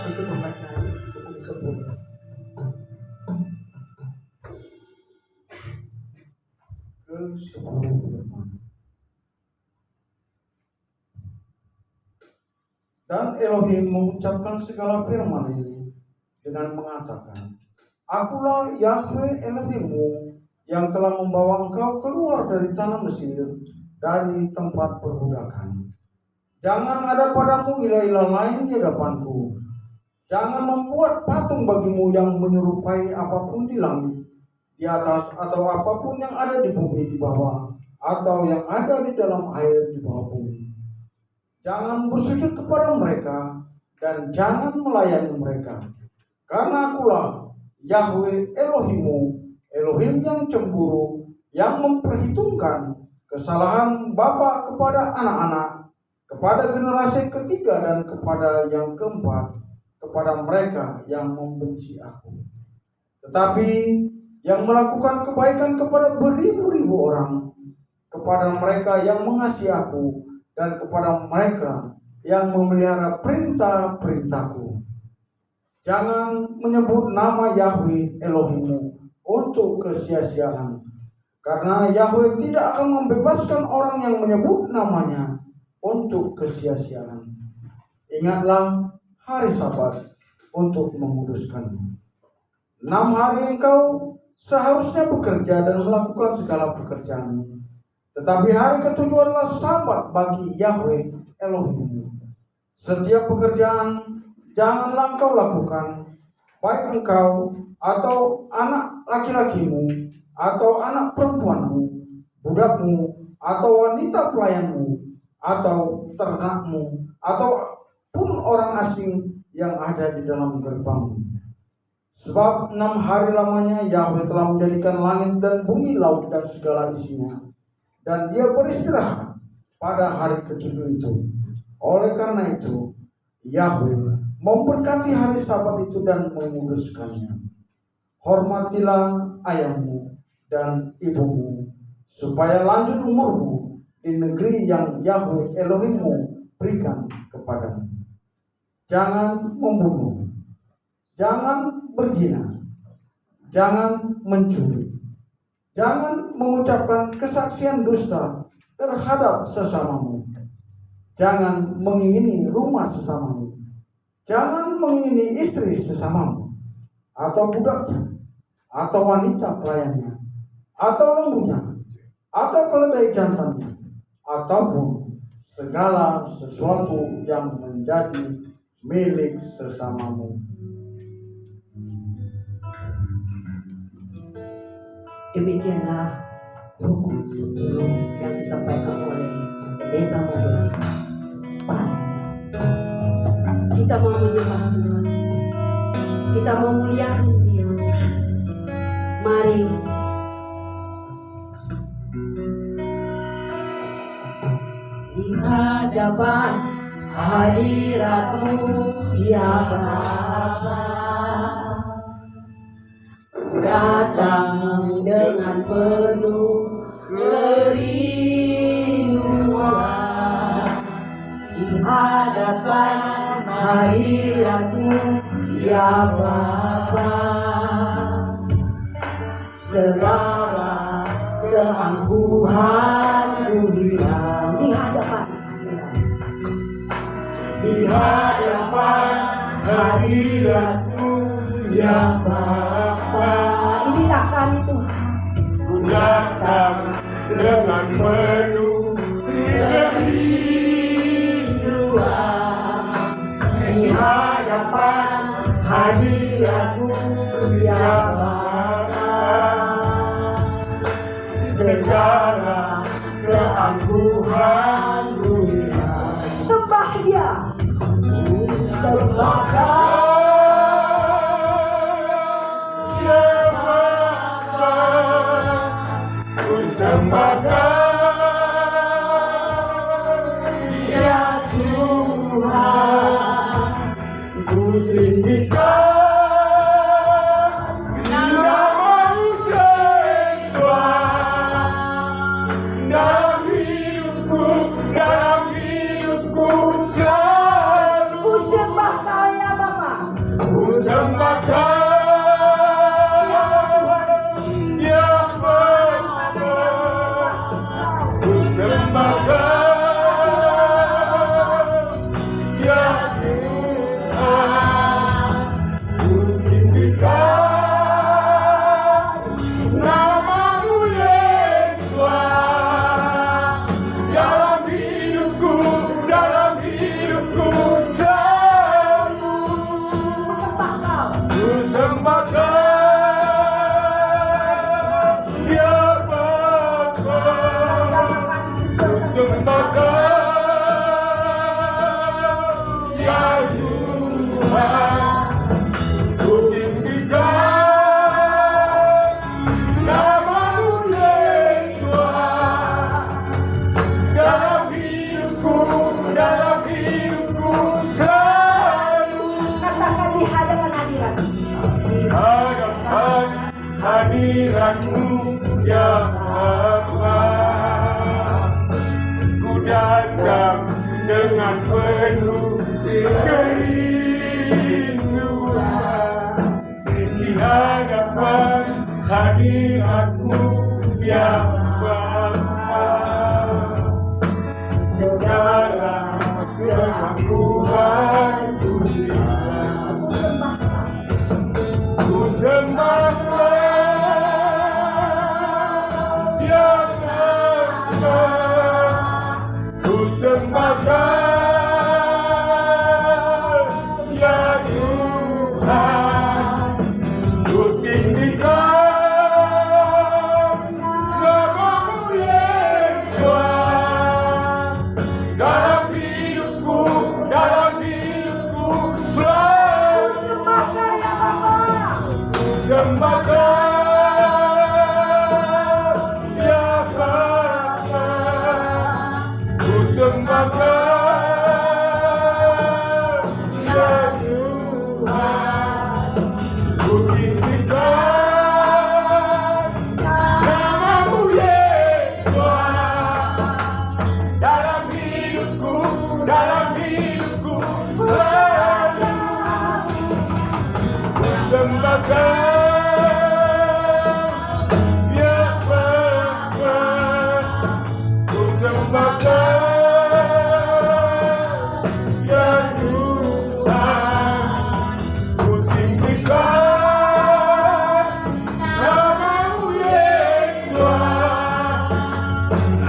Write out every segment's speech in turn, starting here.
Itu pembacaan buku tersebut. Ke-10 Dan Elohim mengucapkan segala firman ini dengan mengatakan, Akulah Yahweh Elohimmu yang telah membawa engkau keluar dari tanah Mesir, dari tempat perbudakan. Jangan ada padamu ilah-ilah lain di hadapanku. Jangan membuat patung bagimu yang menyerupai apapun di langit, di atas, atau apapun yang ada di bumi di bawah, atau yang ada di dalam air di bawah bumi. Jangan bersujud kepada mereka, dan jangan melayani mereka. Karena akulah Yahweh Elohimmu, Elohim yang cemburu, yang memperhitungkan kesalahan bapa kepada anak-anak, kepada generasi ketiga dan kepada yang keempat, kepada mereka yang membenci aku. Tetapi yang melakukan kebaikan kepada beribu-ribu orang, kepada mereka yang mengasihi aku, dan kepada mereka yang memelihara perintah-perintahku. Jangan menyebut nama Yahweh Elohimmu untuk kesia-siaan, karena Yahweh tidak akan membebaskan orang yang menyebut namanya untuk kesia-siaan. Ingatlah hari Sabat untuk menguduskannya. 6 hari engkau seharusnya bekerja dan melakukan segala pekerjaan. Tetapi hari ke-7 adalah Sabat bagi Yahweh Elohimmu. Setiap pekerjaan janganlah engkau lakukan, baik engkau atau anak laki-lakimu, atau anak perempuanmu, budakmu, atau wanita pelayanmu, atau ternakmu, ataupun orang asing yang ada di dalam gerbangmu. Sebab 6 hari lamanya Yahweh telah menjadikan langit dan bumi, laut dan segala isinya, dan dia beristirahat pada hari ke-7 itu. Oleh karena itu, Yahweh memberkati hari Sabat itu dan menguduskannya. Hormatilah ayahmu dan ibumu, supaya lanjut umurmu di negeri yang Yahweh Elohimmu berikan kepadamu. Jangan membunuh, jangan berzina, jangan mencuri, jangan mengucapkan kesaksian dusta terhadap sesamamu, jangan mengingini rumah sesamamu, jangan mengingini istri sesamamu, atau budaknya, atau wanita pelayannya, atau lembunya, atau keledai jantannya, ataupun segala sesuatu yang menjadi milik sesamamu. Demikianlah hukum 10 yang disampaikan oleh Pendeta Moga Pananda. Kita mau menyembah Tuhan, kita mau muliakan Dia. Mari di hadapan hadirat-Mu ya Bapa, datang dengan penuh kerinduan di hadapan hadirat-Mu ya Bapa. Segala keangkuhanku hilang di hadapan hadirat-Mu ya Bapa. Inilah kami Tuhan, ku datang dengan penuh kerinduan di hadapan hadirat-Mu ya Bapa. Segala keangkuhanku hilang. Sembah Dia, sembahkan. Sembahkan ya Tuhan. tinggikan namamu Yesus dalam hidupku selalu. Ku sembah Kau ya Bapa. Ku sembah Kau yang Bapa. Ku sembah Kau yang Tuhan. Ku tinggikan namamu Yesus dalam hidupku selalu. Ku sembah Kau. Ku sembah Kau ya Bapa. Ku sembah Kau ya Tuhan. Ku tinggikan namamu Yesus dalam hidupku selalu. Katakan di hadapan hadirat. Di hadapan hadirat-Mu ya Allah, ku datang dengan penuh kerinduan. Di hadapan hadirat-Mu ya Bapa, segala keangkuhan ku ku sembah Kau ya Bapa. Ku sembah Kau ya Tuhan. Ku tinggikan namamu Yesus dalam hidupku selalu. Sembah Kau ya Bapa. Sembah Kau ya Bapa. Ku sembah Kau ya Tuhan. Ku tinggikan namamu Yesus dalam hidupku selalu. Ku sembah Kau ya Bapa. Ku sembah Kau ya Tuhan. Ku tinggikan namamu Yesus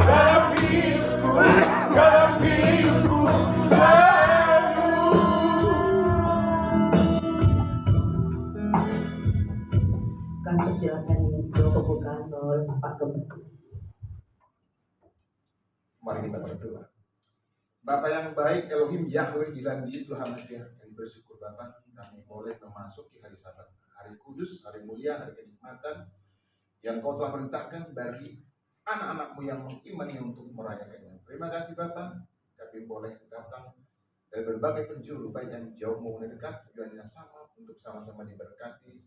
dalam hidupku selalu. Kami persilakan doa pembukaan oleh Pak Gembala. Mari kita berdoa. Bapa yang baik, Elohim Yahweh Ilandi Suhamasyah, kami bersyukur Bapa, kami boleh memasuki hari Sabat, hari kudus, hari mulia, hari kenikmatan yang Kau telah perintahkan bagi anak-anak-Mu yang mengimani untuk merayakannya. Terima kasih Bapa, kami boleh datang dari berbagai penjuru, baik yang jauh maupun dekat, tujuannya sama untuk sama-sama diberkati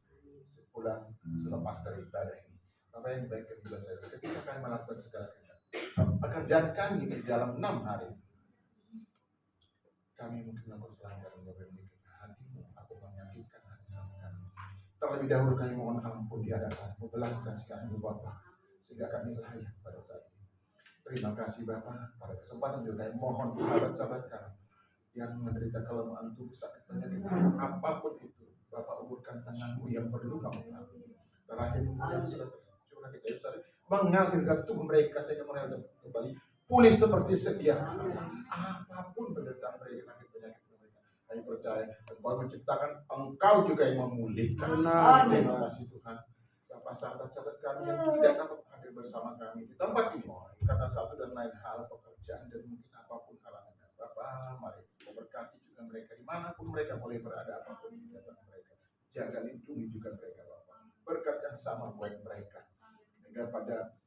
sepulang selepas dari ibadah ini. Bapa yang baik, kami bersyukur ketika kami melakukan segala pekerjaan kami di dalam 6 hari. Kami mungkin melakukan pelanggaran yang menyakitkan hati-Mu atau menyakitkan hati kami. Terlebih dahulu kami mohon ampun di hadapan-Mu, belas kasihan-Mu Bapa, sehingga kami layak pada saat ini. Terima kasih Bapa, pada kesempatan juga kami mohon sahabat-sahabat kami yang menderita kelemahan tubuh, sakit penyakit apapun itu, Bapa ulurkan tangan-Mu yang perlu kamu ampuni. Terakhir yang sudah tercurah kita usah mengalirkan tubuh mereka sehingga mereka kembali pulih seperti sedia kala. Apapun penderitaan mereka, sakit penyakit mereka, kami percaya Engkau menciptakan, Engkau juga yang memulihkan. Terima kasih Tuhan. Bapak sahabat-sahabat kami yang tidak dapat hadir bersama kami di tempat ini karena satu dan lain hal, pekerjaan dan mungkin apapun halangannya. Bapak, mari berkati juga mereka dimanapun mereka boleh berada, apapun kegiatan mereka. Jaga lindungi juga mereka Bapak. Berkat yang sama buat mereka. Sehingga pada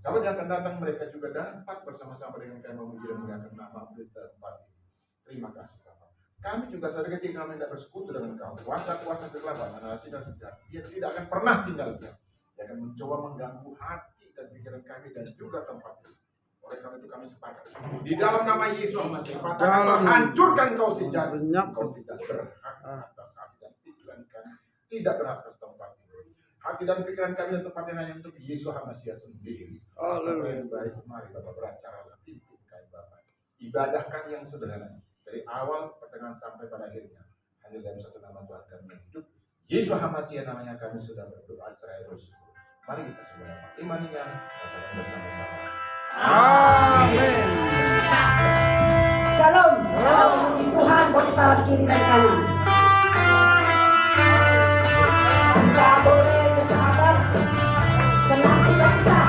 sahabat yang akan datang mereka juga dapat bersama-sama dengan kami memuji dan memuliakan nama berita tempat ini. Terima kasih Bapak. Kami juga sadar ketika kami tidak bersekutu dengan kau, kuasa-kuasa kegelapan, anarasi dan kejahatan, dia tidak akan pernah tinggal diam. Dia akan mencoba mengganggu hati dan pikiran kami dan juga tempat ini. Oleh karena itu kami sepakat di dalam nama Yesus Masih katakan hancurkan kau sejak kau tidak berhak atas hati dan pikiran kami, tidak berhak atas tempat ini. Hati dan pikiran kami dan tempat yang hanya untuk Yesus Hamasiah sendiri. Yang baik, mari Bapak beracara, pimpin kami Bapak. Ibadah kami yang sederhana dari awal pertengahan sampai pada akhirnya hanya dalam satu nama Tuhan kami yang hidup, Yesus Hamasiah namanya kami sudah berdoa seraya bersyukur. Mari kita semua dapat imannya, katakan bersama-sama. Amin. Shalom. Tuhan boleh salam kiri dan kanan. Kita boleh bersahabat. Senang cita-cita.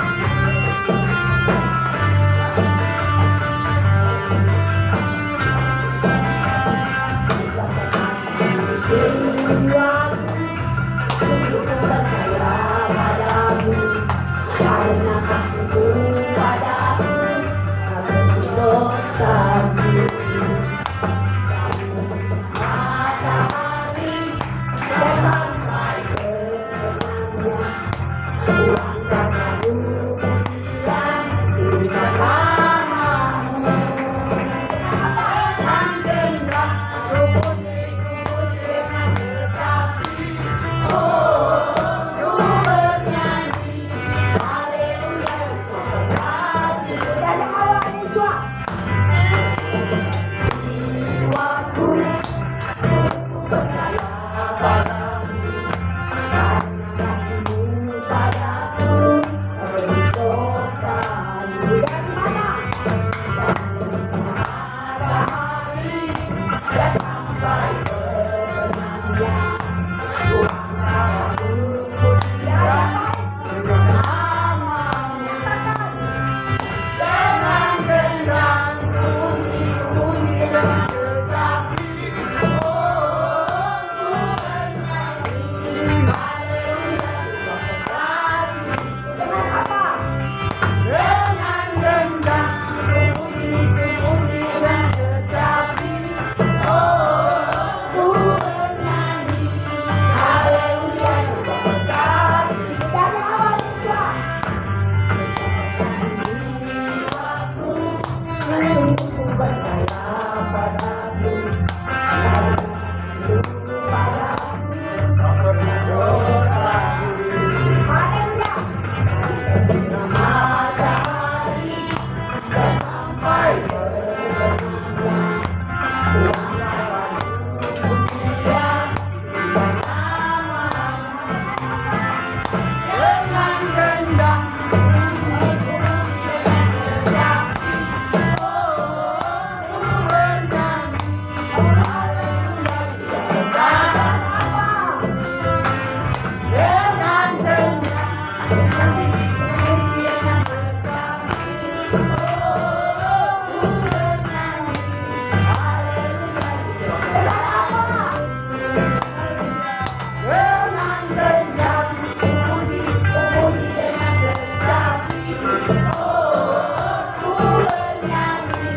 Sungguh percaya padamu, karena kasihmu padaku, aku dosaku. Matahari sudah sampai kemenangannya, luangkan aku kecilan di namamu. Dan genggam aku puji-puji dengan tetapi, oh, ku bernyanyi haleluya, terima kasih. Dari awal Yesus, jiwaku sungguh percaya padamu, karena kasihmu padaku, aku dosaku. Dari mana? Matahari sudah sampai kemenangannya, luangkan aku pujian namamu. Dengan gendang puji-puji dan tetapi, oh, ku bernyanyi haleluya, terima kasih. Dengan apa? Dengan gendang puji-puji dan tetapi, oh, ku bernyanyi haleluya, terima kasih. Dari awal Yesus, jiwaku sungguh percaya padamu, selalu padaku, dosaku. Haleluya. Matahari sudah sampai kemenangannya, luangkan aku pujian dan namamu. Dengan gendang puji-puji dan tetapi, oh, ku bernyanyi haleluya, dengan apa? Dengan gendang puji-puji dan tetapi, oh, ku bernyanyi haleluya, dengan apa? Dengan gendang puji-puji dengan tetapi, oh, ku bernyanyi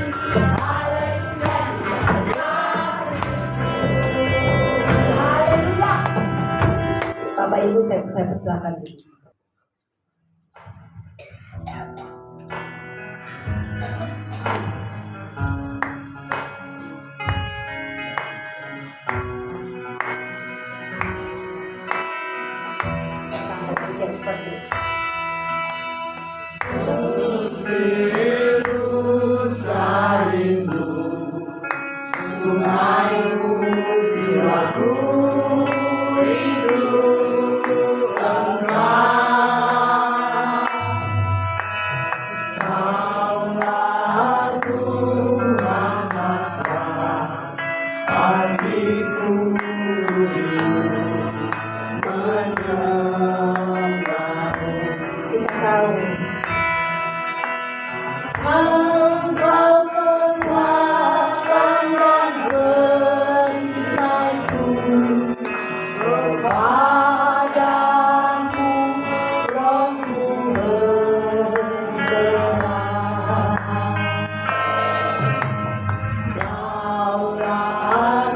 haleluya, terima kasih. Haleluya. Bapak Ibu, saya persilakan dulu. Tentang berpikir seperti itu. Sungaiku, jiwaku rindu Engkau. Kaulah Tuhan masa hatiku rindu menyembahmu. Kita tahu Engkau kekuatan dan perisaiku, kepadamu rohku berserah. Daulah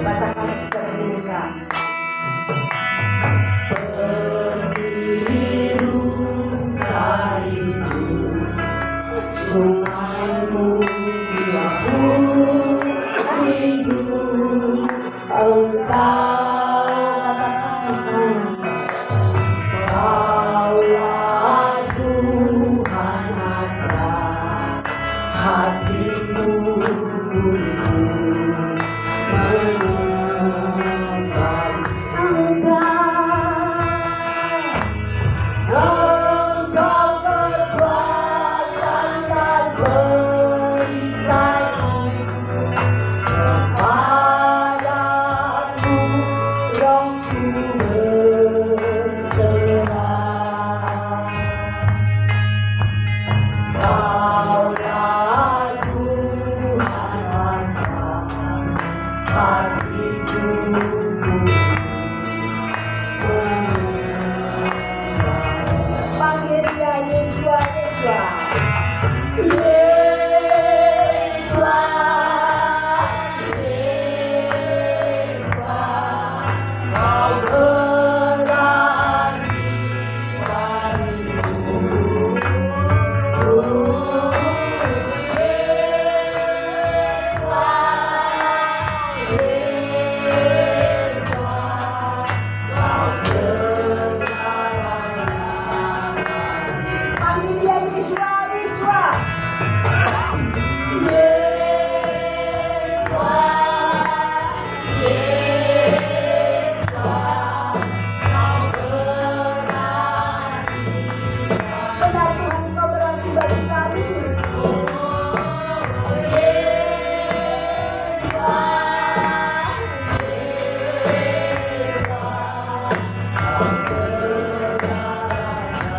Katakan seperti Musa. Sungaimu jiwaku rindu, Engkau Kaulah Tuhan hasrat hatiku rindu menyembah Engkau kekuatan dan perisaiku, kepadamu rohku berserah. Kaulah Tuhan hasrat hatiku panggil dia Yesua, Yesua, Yesua, Yesua, Kau berani bagiku, Yesua, Yesua, Kau segalanya. Panggil dia Yesua, Yesua, Yesua, Yesua, Kau berani. Benar Tuhan, Kau berarti bagi kami. Yesua, Yesua, Kau segalanya.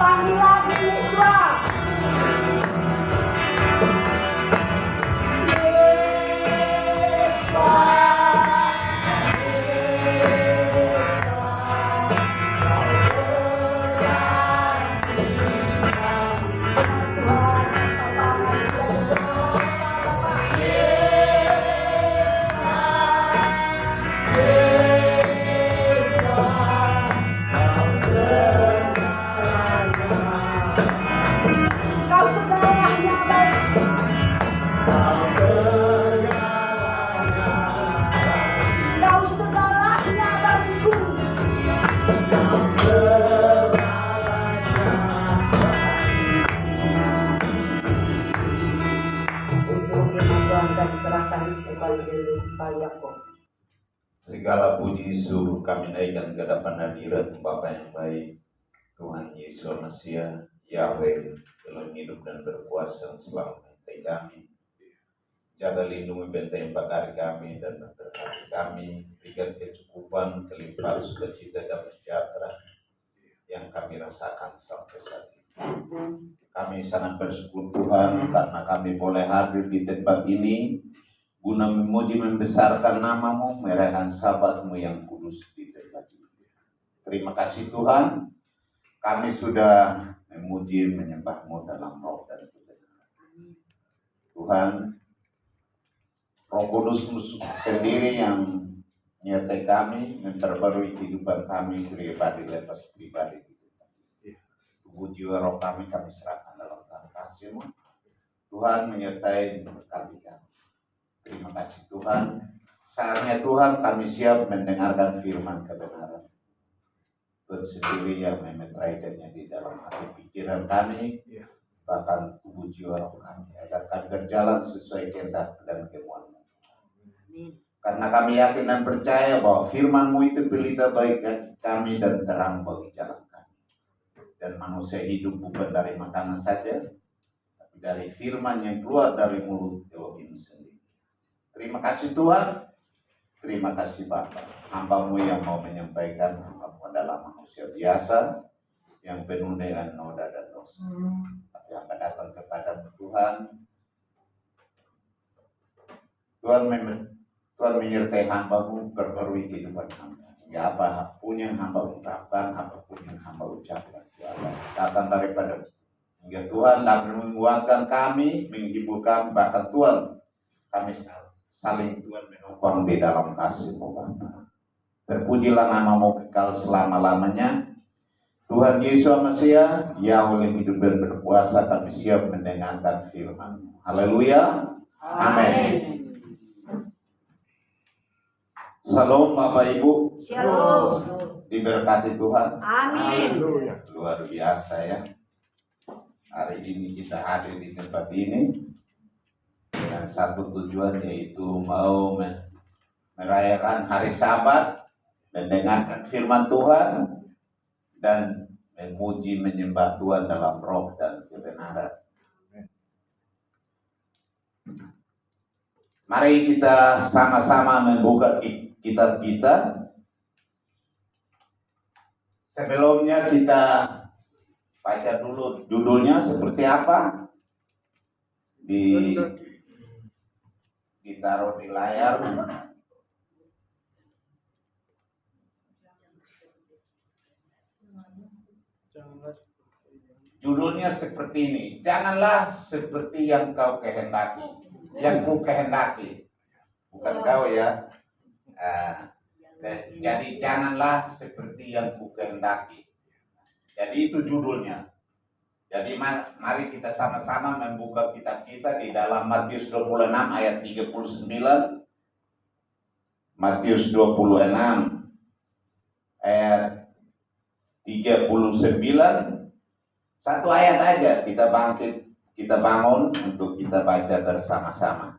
Panggil lagi Yesua. Kau segalanya baik. Kau segalanya bagiku. Untuk firman Tuhan kami serahkan Evangelis Pak Yakob. Segala puji syukur kami naikkan ke hadapan hadirat Bapa yang baik, Tuhan Yesus Mesias, Yahweh, dalam hidup dan berkuasa selalu menyertai kami. Jaga lindungi benteng pagari kami dan memberkati kami, berikan kecukupan, kelimpahan sukacita dan sejahtera yang kami rasakan sampai saat ini. Kami sangat bersyukur Tuhan karena kami boleh hadir di tempat ini guna memuji membesarkan namamu, merayakan sabatmu yang kudus di tempat ini. Terima kasih Tuhan, kami sudah memuji menyembahmu dalam roh dan kebenaran. Tuhan, Roh Kudus sendiri yang menyertai kami, memperbarui kehidupan kami pribadi lepas pribadi. Tubuh jiwa roh kami serahkan dalam tangan kasih-Mu. Tuhan menyertai memberkati kami. Terima kasih Tuhan. Saatnya Tuhan kami siap mendengarkan firman kebenaran. Tuhan sendiri yang memetraikannya di dalam hati pikiran kami, bahkan tubuh jiwa roh kami, agar kami berjalan sesuai kehendak dan kemauan-Mu. Karena kami yakin dan percaya bahwa firman-Mu itu pelita bagi kami dan terang bagi jalan kami. Dan manusia hidup bukan dari makanan saja, tapi dari firman yang keluar dari mulut Elohim sendiri. Terima kasih Tuhan. Terima kasih Bapak. Hamba-Mu yang mau menyampaikan, hamba-Mu adalah manusia biasa yang penuh dengan noda dan dosa. Tapi hamba datang kepada Tuhan. Tuhan menyertai hamba-Mu, perbarui kehidupan hamba. Ya, apapun yang hamba ungkapkan, apapun yang hamba ucapkan, Tuhan datang daripada hingga Tuhan dapat menguatkan kami, menghibur kami, bahkan Tuhan kami saling Tuhan menopang di dalam kasih-Mu Bapa. Terpujilah nama-Mu kekal selama-lamanya. Tuhan Yesus Mesias, ya oleh hidup dan berpuasa kami siap mendengarkan firman-Mu. Haleluya. Amin. Salam Bapak Ibu. Shalom. Diberkati Tuhan. Amin. Luar biasa ya. Hari ini kita hadir di tempat ini dengan satu tujuan, yaitu mau merayakan hari Sabat, mendengarkan firman Tuhan, dan memuji menyembah Tuhan dalam roh dan kebenaran. Mari kita sama-sama membuka kitab kita. Sebelumnya kita baca dulu judulnya seperti apa. Ditaruh di layar. Judulnya seperti ini. Janganlah seperti yang kau kehendaki, yang ku kehendaki. Bukan kau ya. Jadi janganlah seperti yang ku kehendaki. Jadi itu judulnya. Jadi mari kita sama-sama membuka kitab kita di dalam Matius 26 ayat 39. Matius 26 ayat 39. Satu ayat aja kita bangun untuk kita baca bersama-sama.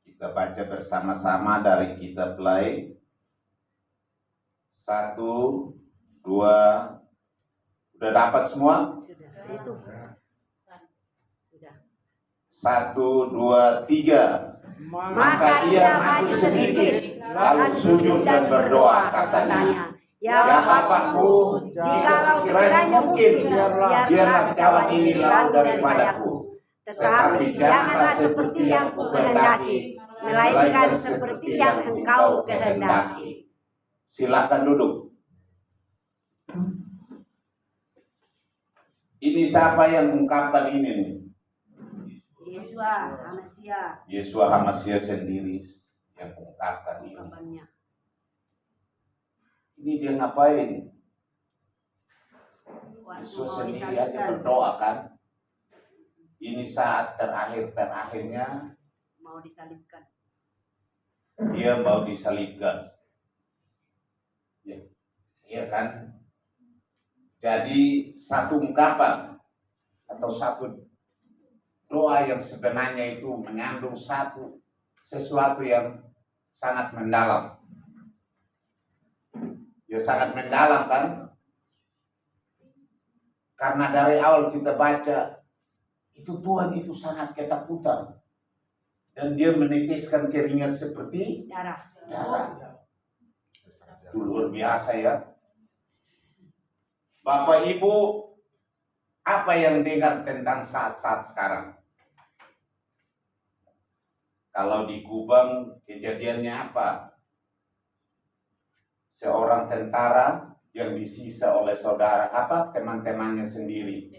Kita baca bersama-sama dari kitab Play. 1, 2, udah dapat semua? Sudah. Itu. Sudah. 1, 2, 3. Maka ia maju sedikit, lalu sujud dan berdoa, katanya, Ya Bapakku, jikalau sekiranya mungkin, biarlah cawan ini lalu daripadaku. Tetapi janganlah seperti yang kukehendaki, melainkan seperti yang Engkau kehendaki. Silakan duduk. Ini siapa yang mengungkapkan ini nih? Yesus Hamasiah. Yesus Hamasiah sendiri yang mengungkapkan ini. Ungkapannya. Ini dia ngapain? Yesus sendiri aja berdoa kan. Ini saat terakhirnya Mau disalibkan. dia mau disalibkan. Ya, iya kan? Jadi satu ungkapan atau satu doa yang sebenarnya itu mengandung sesuatu yang sangat mendalam. Ya sangat mendalam kan? Karena dari awal kita baca itu Tuhan itu sangat ketakutan dan dia meneteskan keringat seperti Darah. Itu luar biasa ya. Bapak Ibu, apa yang dengar tentang saat-saat sekarang? Kalau di Kubang kejadiannya apa? Seorang tentara yang disisa oleh saudara teman-temannya sendiri.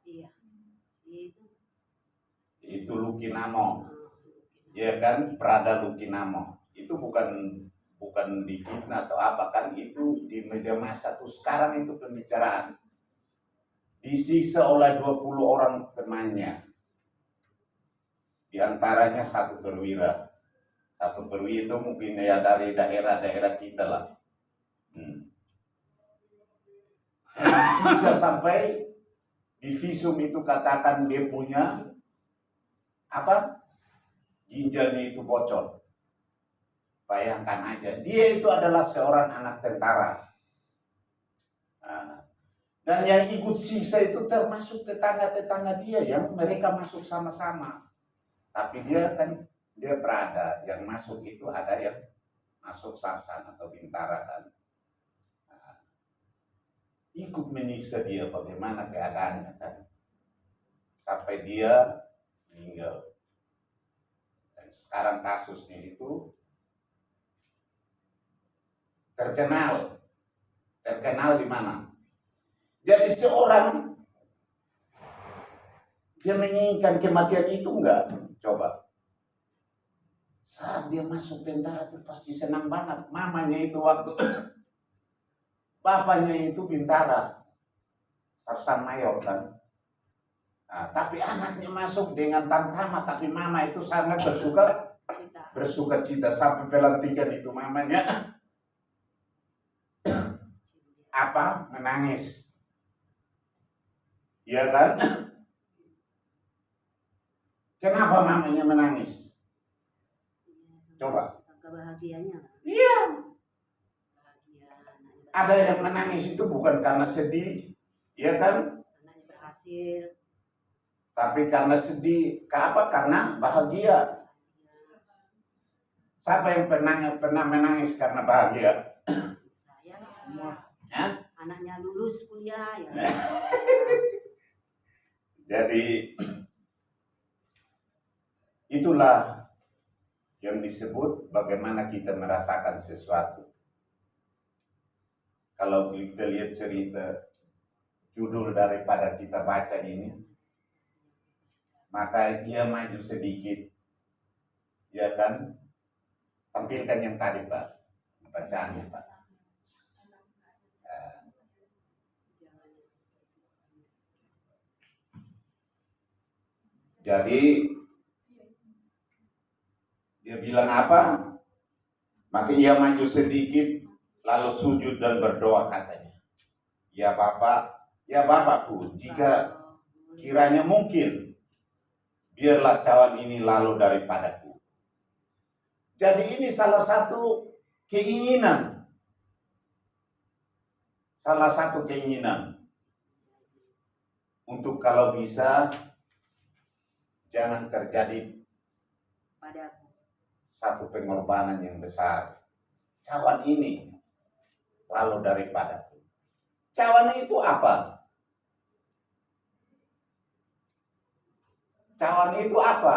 Iya. Itu Lukinamo. Ya kan, Prada Lukinamo. Itu bukan difitnah atau apa kan, itu di media massa tuh sekarang itu pembicaraan. Disisa oleh 20 orang temannya. Di antaranya satu perwira. Satu perwira itu mungkin ya dari daerah-daerah kita lah. Sisa sampai di visum itu katakan dia punya ginjalnya itu bocor. Bayangkan aja, dia itu adalah seorang anak tentara. Dan yang ikut sisa itu termasuk tetangga-tetangga dia yang mereka masuk sama-sama. Tapi dia kan dia berada yang masuk itu ada yang masuk Sarsan atau Bintara kan. Nah, ikut menyiksa dia bagaimana keadaannya kan. Sampai dia meninggal. Dan sekarang kasusnya itu terkenal di mana? Jadi seorang dia menginginkan kematian itu enggak? Coba. Saat dia masuk tentara itu pasti senang banget. Mamanya itu waktu bapaknya itu Bintara, Sarsan Mayor kan. Nah, tapi anaknya masuk dengan tamtama, tapi mama itu sangat bersuka cita sampai pelantikan itu mamanya menangis. Iya kan? Kenapa mamanya menangis? Coba. Kebahagiaannya. Iya. Bahagia. Ada yang menangis itu bukan karena sedih, iya kan? Anaknya berhasil. Tapi karena sedih, karena bahagia. Siapa yang pernah menangis karena bahagia? Saya semua. Hah? Anaknya lulus kuliah ya. Jadi itulah yang disebut bagaimana kita merasakan sesuatu. Kalau kita lihat cerita judul daripada kita baca ini, maka dia maju sedikit, ya kan? Tampilkan yang tadi Pak, bacaannya Pak. Jadi dia bilang apa? Maka ia maju sedikit lalu sujud dan berdoa katanya. Ya Bapakku, jika kiranya mungkin biarlah cawan ini lalu daripadaku. Jadi ini salah satu keinginan. Untuk kalau bisa jangan terjadi Padaku. satu pengorbanan yang besar. Cawan ini lalu daripadaku. Cawan itu apa? Cawan itu apa?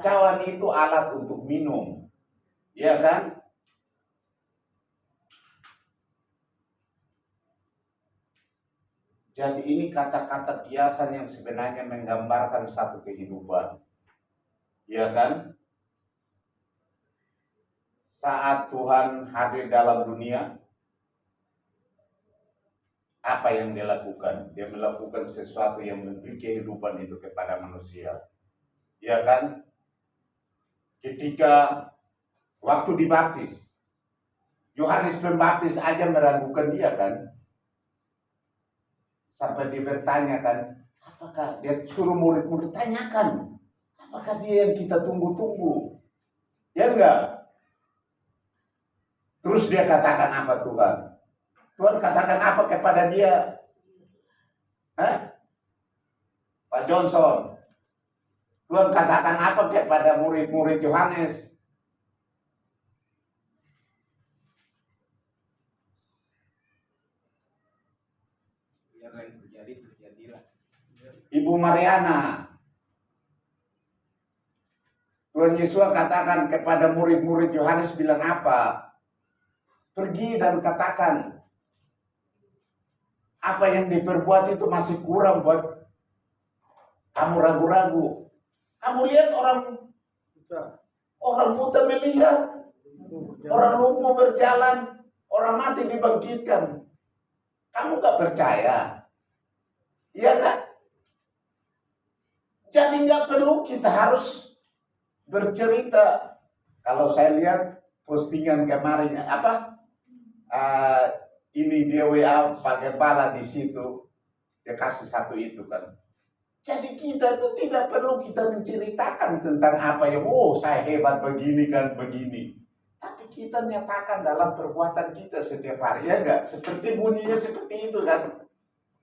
Cawan itu alat untuk minum. Ya kan? Jadi ini kata-kata kiasan yang sebenarnya menggambarkan satu kehidupan. Ya kan? Saat Tuhan hadir dalam dunia, apa yang dia lakukan? Dia melakukan sesuatu yang memberi kehidupan itu kepada manusia. Ya kan? Ketika waktu dibaptis, Yohanes Pembaptis aja meragukan dia kan? Sampai dia bertanya kan, apakah dia suruh murid-murid tanyakan, apakah dia yang kita tunggu-tunggu? Ya enggak? Terus dia katakan apa Tuhan? Tuhan katakan apa kepada dia? Pak Johnson, Tuhan katakan apa kepada murid-murid Yohanes? Ibu Mariana, Tuhan Yesus katakan kepada murid-murid Yohanes bilang apa? Pergi dan katakan apa yang diperbuat itu masih kurang buat kamu ragu-ragu. Kamu lihat orang buta melihat, orang lumpuh berjalan, orang mati dibangkitkan. Kamu gak percaya? Iya kan? Jadi nggak perlu kita harus bercerita. Kalau saya lihat postingan kemarin ini dia WA Pak Kepala di situ, dia kasih satu itu kan. Jadi kita itu tidak perlu kita menceritakan tentang apa yang saya hebat begini kan begini. Tapi kita nyatakan dalam perbuatan kita setiap hari, ya enggak? Seperti bunyinya seperti itu kan.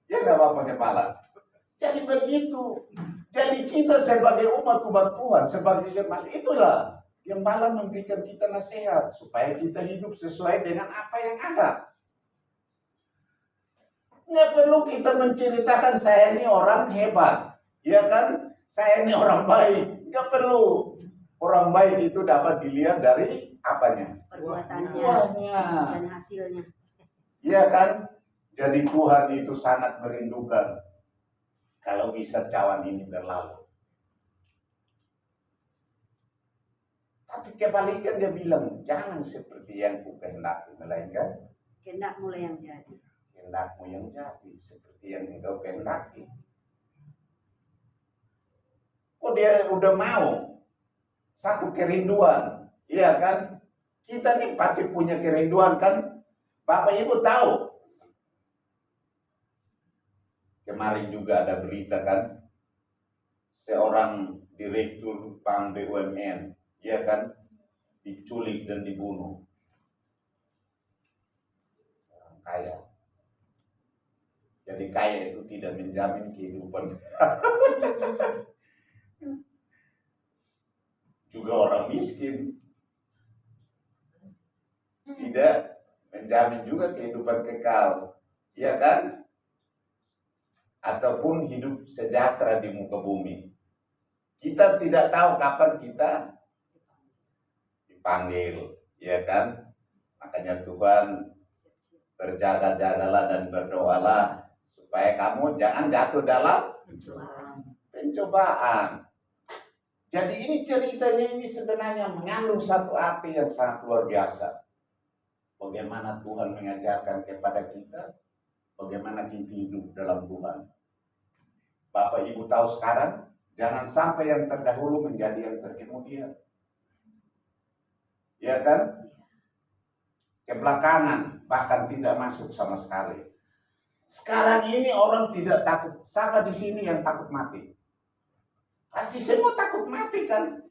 Ya enggak Bapak Kepala? Jadi begitu. Jadi kita sebagai umat Tuhan, sebagai jemaat, itulah Gembala memberikan kita nasihat supaya kita hidup sesuai dengan apa yang ada. Nggak perlu kita menceritakan saya ini orang hebat, ya kan? Saya ini orang baik. Nggak perlu. Orang baik itu dapat dilihat dari apanya? Perbuatannya Buahnya. dan hasilnya. Iya kan? Jadi Tuhan itu sangat merindukan kalau bisa cawan ini berlalu. Tapi kebalikan dia bilang, jangan seperti yang kukehendaki, melainkan Kehendak mulai yang jadi. kehendakmu yang jadi, seperti yang engkau kehendaki. Kok dia udah mau? Satu kerinduan, iya kan? Kita nih pasti punya kerinduan kan? Bapak Ibu tahu. Kemarin juga ada berita kan? Seorang direktur bank BUMN, ya kan, diculik dan dibunuh. Orang kaya. Jadi kaya itu tidak menjamin kehidupan. Juga orang miskin tidak menjamin juga kehidupan kekal, ya kan? Ataupun hidup sejahtera di muka bumi. Kita tidak tahu kapan kita dipanggil, ya kan? Makanya Tuhan, berjaga-jagalah dan berdoalah supaya kamu jangan jatuh dalam pencobaan. Jadi ini ceritanya ini sebenarnya mengandung satu arti yang sangat luar biasa. Bagaimana Tuhan mengajarkan kepada kita, bagaimana kita hidup dalam Tuhan. Bapak Ibu tahu sekarang, jangan sampai yang terdahulu menjadi yang terkemudian. Ya kan? Kebelakangan, bahkan tidak masuk sama sekali. Sekarang ini orang tidak takut. Siapa di sini yang takut mati? Pasti semua takut mati kan?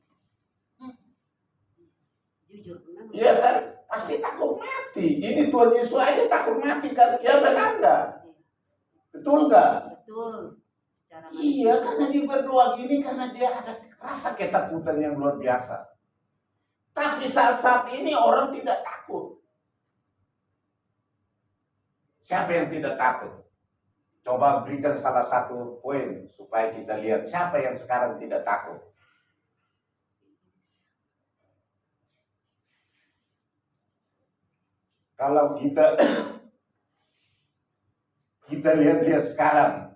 Jujur benar. Iya kan? Pasti takut mati. Ini Tuhan Yesus aja takut mati kan? Ya benar nggak? Betul nggak? Betul. Secara Iya, karena dia berdoa gini karena dia ada rasa ketakutan yang luar biasa. Tapi saat-saat ini orang tidak takut. Siapa yang tidak takut? Coba berikan salah satu poin supaya kita lihat siapa yang sekarang tidak takut. Kalau kita lihat sekarang,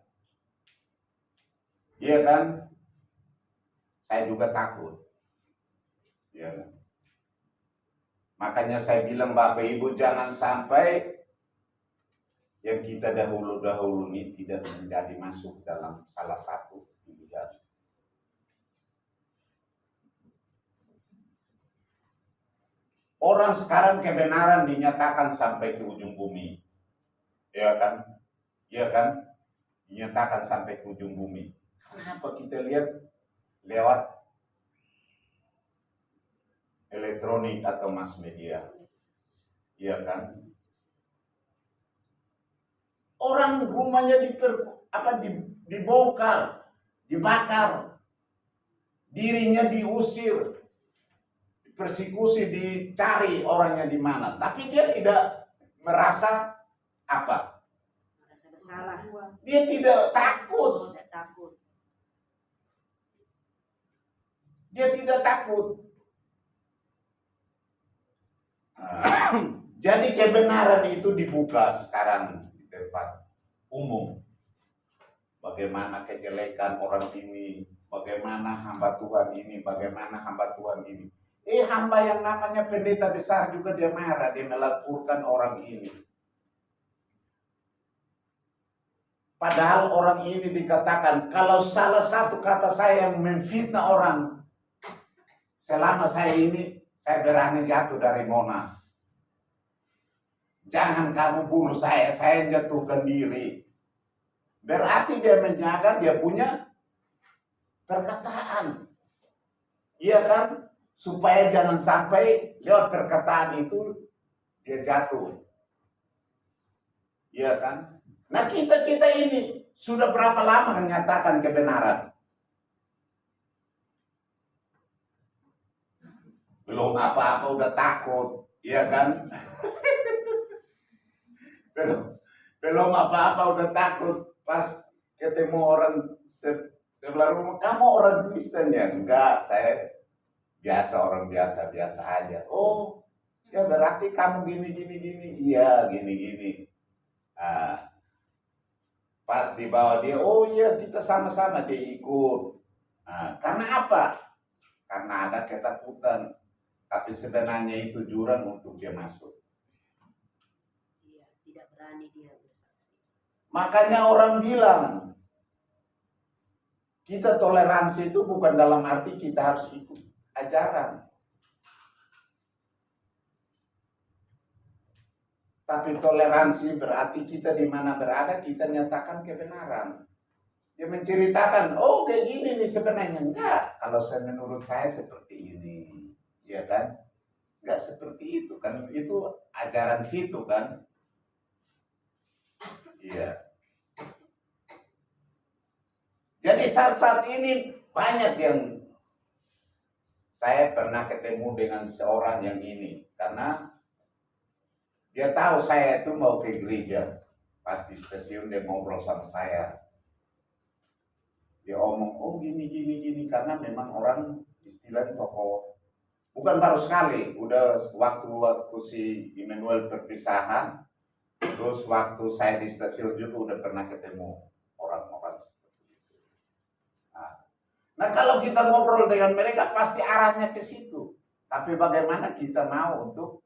iya kan? Saya juga takut. Ya. Makanya saya bilang Bapak Ibu jangan sampai yang kita dahulu ini tidak menjadi masuk dalam salah satu pilihan. Orang sekarang kebenaran dinyatakan sampai ke ujung bumi. Ya kan? Ya kan? Dinyatakan sampai ke ujung bumi. Kenapa kita lihat lewat elektronik atau mass media? Ya kan? Orang rumahnya dibongkar, dibakar, dirinya diusir, persekusi, dicari orangnya di mana. Tapi dia tidak merasa apa? merasa bersalah. Dia tidak takut. Tidak takut. Dia tidak takut. Jadi kebenaran itu dibuka sekarang di tempat umum. Bagaimana kejelekan orang ini, bagaimana hamba Tuhan ini, bagaimana hamba Tuhan ini. Hamba yang namanya pendeta besar juga dia marah, dia melaporkan orang ini. Padahal orang ini dikatakan, kalau salah satu kata saya yang memfitnah orang, selama saya ini, saya berani jatuh dari Monas. Jangan kamu bunuh saya jatuhkan diri. Berarti dia menjaga dia punya perkataan. Iya kan? Supaya jangan sampai lewat perkataan itu dia jatuh. Iya kan? Nah kita ini sudah berapa lama menyatakan kebenaran? Belum apa-apa udah takut, ya kan? belum apa-apa udah takut. Pas ketemu orang sebelah rumah, kamu orang Kristen ya? Enggak, saya biasa, orang biasa aja. Oh, ya berarti kamu gini. Iya, gini. Ah, pas dibawa dia, oh iya kita sama-sama, dia ikut. Nah, karena apa? Karena ada ketakutan. Tapi sebenarnya itu jurang untuk dia masuk. Iya, tidak berani dia bersaksi. Makanya orang bilang, kita toleransi itu bukan dalam arti kita harus ikut ajaran. Tapi toleransi berarti kita di mana berada, kita nyatakan kebenaran. Dia menceritakan, oh kayak gini nih sebenarnya. Enggak, kalau saya menurut saya seperti ini. Ya kan? Enggak seperti itu kan, itu ajaran situ kan. Iya. Jadi saat-saat ini banyak yang saya pernah ketemu dengan seorang yang ini, karena dia tahu saya itu mau ke gereja. Pas di stasiun dia ngobrol sama saya. Dia omong, oh gini, karena memang orang istilahnya tokoh. Bukan baru sekali, udah waktu si Immanuel perpisahan, terus waktu saya di stasiun juga udah pernah ketemu orang-orang seperti itu. Nah kalau kita ngobrol dengan mereka pasti arahnya ke situ. Tapi bagaimana kita mau untuk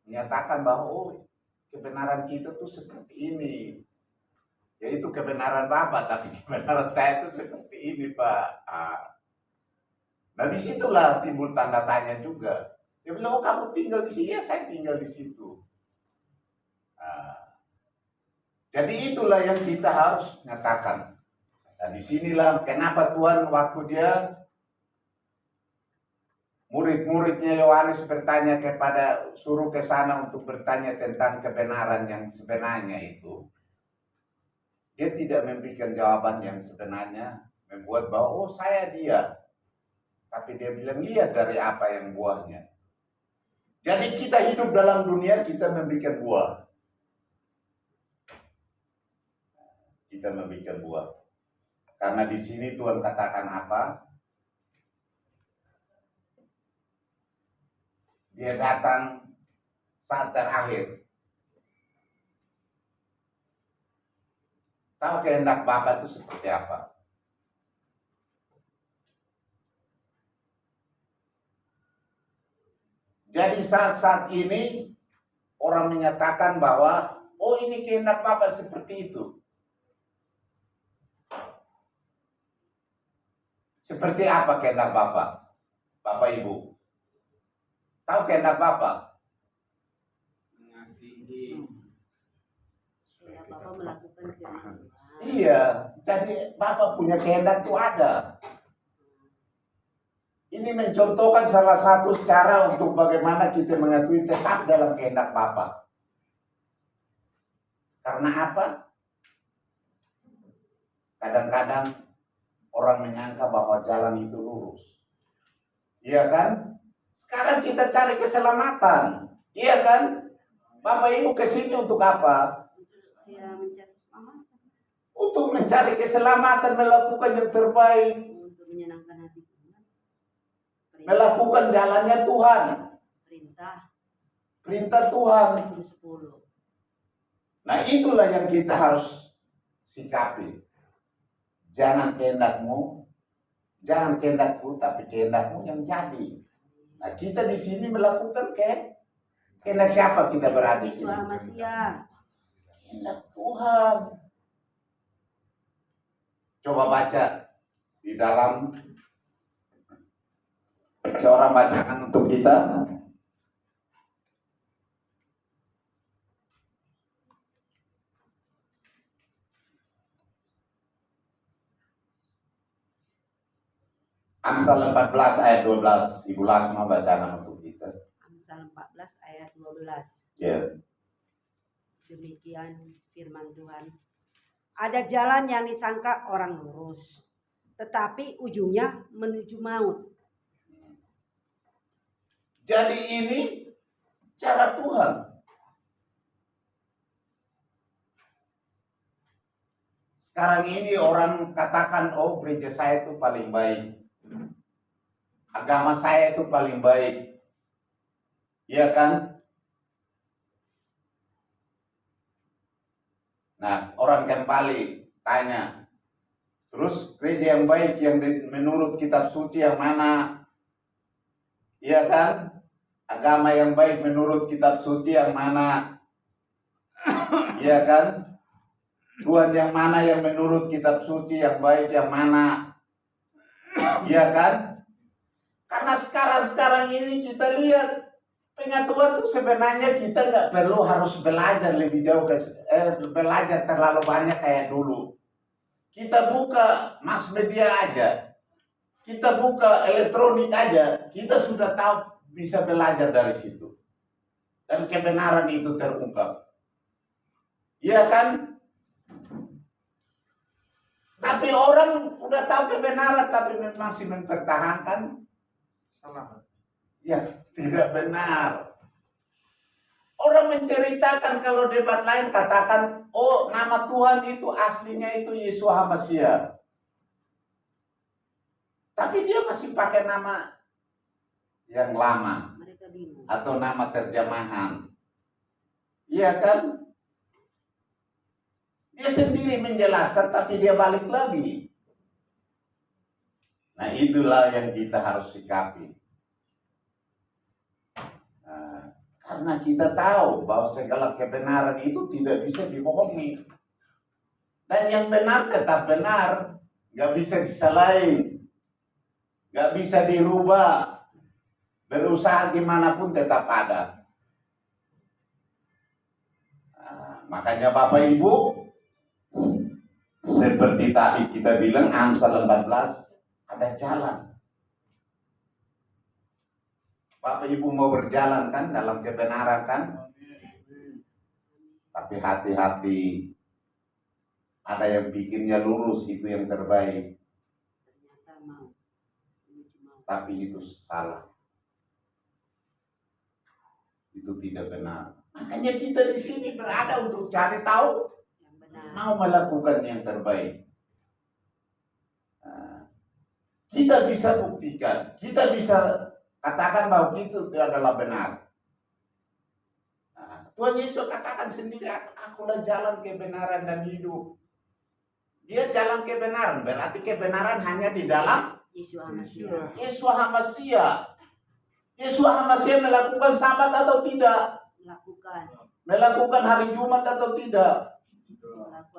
menyatakan bahwa oh kebenaran kita tuh seperti ini. Yaitu kebenaran Bapak, tapi kebenaran saya itu seperti ini Pak. Nah disitulah timbul tanda tanya juga. Dia bilang, oh kamu tinggal di sini, ya saya tinggal di situ. Jadi itulah yang kita harus nyatakan. Nah disinilah kenapa Tuhan waktu dia murid-muridnya Yohanes bertanya suruh ke sana untuk bertanya tentang kebenaran yang sebenarnya itu. Dia tidak memberikan jawaban yang sebenarnya, membuat bahwa oh saya dia. Tapi dia bilang lihat dari apa yang buahnya. Jadi kita hidup dalam dunia, kita memberikan buah. Kita memberikan buah. Karena di sini Tuhan katakan apa? Dia datang saat terakhir. Tahu kehendak Bapa itu seperti apa? Jadi saat ini orang menyatakan bahwa oh ini kehendak Bapa seperti itu. Seperti apa kehendak Bapa? Bapak Ibu. Tahu kehendak Bapa? Ya, Bapak melakukan firman Tuhan. Iya, jadi Bapak punya kehendak itu ada. Ini mencontohkan salah satu cara untuk bagaimana kita mengakui tetap dalam kehendak Bapa. Karena apa? Kadang-kadang orang menyangka bahwa jalan itu lurus. Iya kan? Sekarang kita cari keselamatan. Iya kan? Bapak Ibu kesini untuk apa? Ya, mencari keselamatan. Untuk mencari keselamatan, melakukan yang terbaik. Untuk menyenangkan hati Tuhan. Melakukan jalannya Tuhan. Perintah Tuhan. 10. Nah itulah yang kita harus sikapi. Jangan kehendakmu, jangan kehendakku, tapi kehendakmu yang jadi. Nah kita di sini melakukan kehendak siapa kita berada di sini? Kehendak Tuhan. Coba baca di dalam seorang bacaan untuk kita. Amsal 14 ayat 12. Ibu Lasma bacaan untuk kita. Amsal 14 ayat 12. Ya. Demikian firman Tuhan. Ada jalan yang disangka orang lurus, tetapi ujungnya menuju maut. Jadi ini cara Tuhan. Sekarang ini orang katakan, oh gereja saya itu paling baik. Agama saya itu paling baik. Iya kan? Nah, orang kembali tanya, terus gereja yang baik yang menurut kitab suci yang mana? Iya kan? Agama yang baik menurut kitab suci yang mana? Iya kan? Tuhan yang mana yang menurut kitab suci yang baik yang mana? Iya kan? Karena sekarang ini kita lihat pengetahuan itu sebenarnya kita nggak perlu harus belajar lebih jauh belajar terlalu banyak kayak dulu. Kita buka mass media aja, kita buka elektronik aja, kita sudah tahu bisa belajar dari situ dan kebenaran itu terungkap. Iya kan? Tapi orang udah tahu kebenaran tapi masih mempertahankan Salah. ya tidak benar. Orang menceritakan kalau debat lain katakan, oh nama Tuhan itu aslinya itu Yeshua HaMashiach. Tapi dia masih pakai nama yang lama Mereka bingung. atau nama terjemahan. Iya kan? Dia sendiri menjelaskan tapi dia balik lagi. Nah itulah yang kita harus sikapi. Nah, karena kita tahu bahwa segala kebenaran itu tidak bisa dibohongi. Dan yang benar tetap benar. Gak bisa disalahin. Gak bisa dirubah. Berusaha gimana pun tetap ada. Nah, makanya Bapak Ibu, seperti tadi kita bilang Amsal 14 ada jalan. Bapak Ibu mau berjalan kan dalam kebenaran kan? Tapi hati-hati. Ada yang bikinnya lurus itu yang terbaik. Ternyata mau menuju maut. Tapi itu salah. Itu tidak benar. Makanya kita di sini berada untuk cari tahu, Yang benar. mau melakukan yang terbaik. Nah, kita bisa buktikan, kita bisa katakan bahwa itu adalah benar. Nah, Tuhan Yesus katakan sendiri, akulah jalan kebenaran dan hidup. Dia jalan kebenaran, berarti kebenaran hanya di dalam Yeshua HaMashiach. Yeshua HaMashiach. Yeshua HaMashiach melakukan sabat atau tidak? Melakukan hari Jumat atau tidak?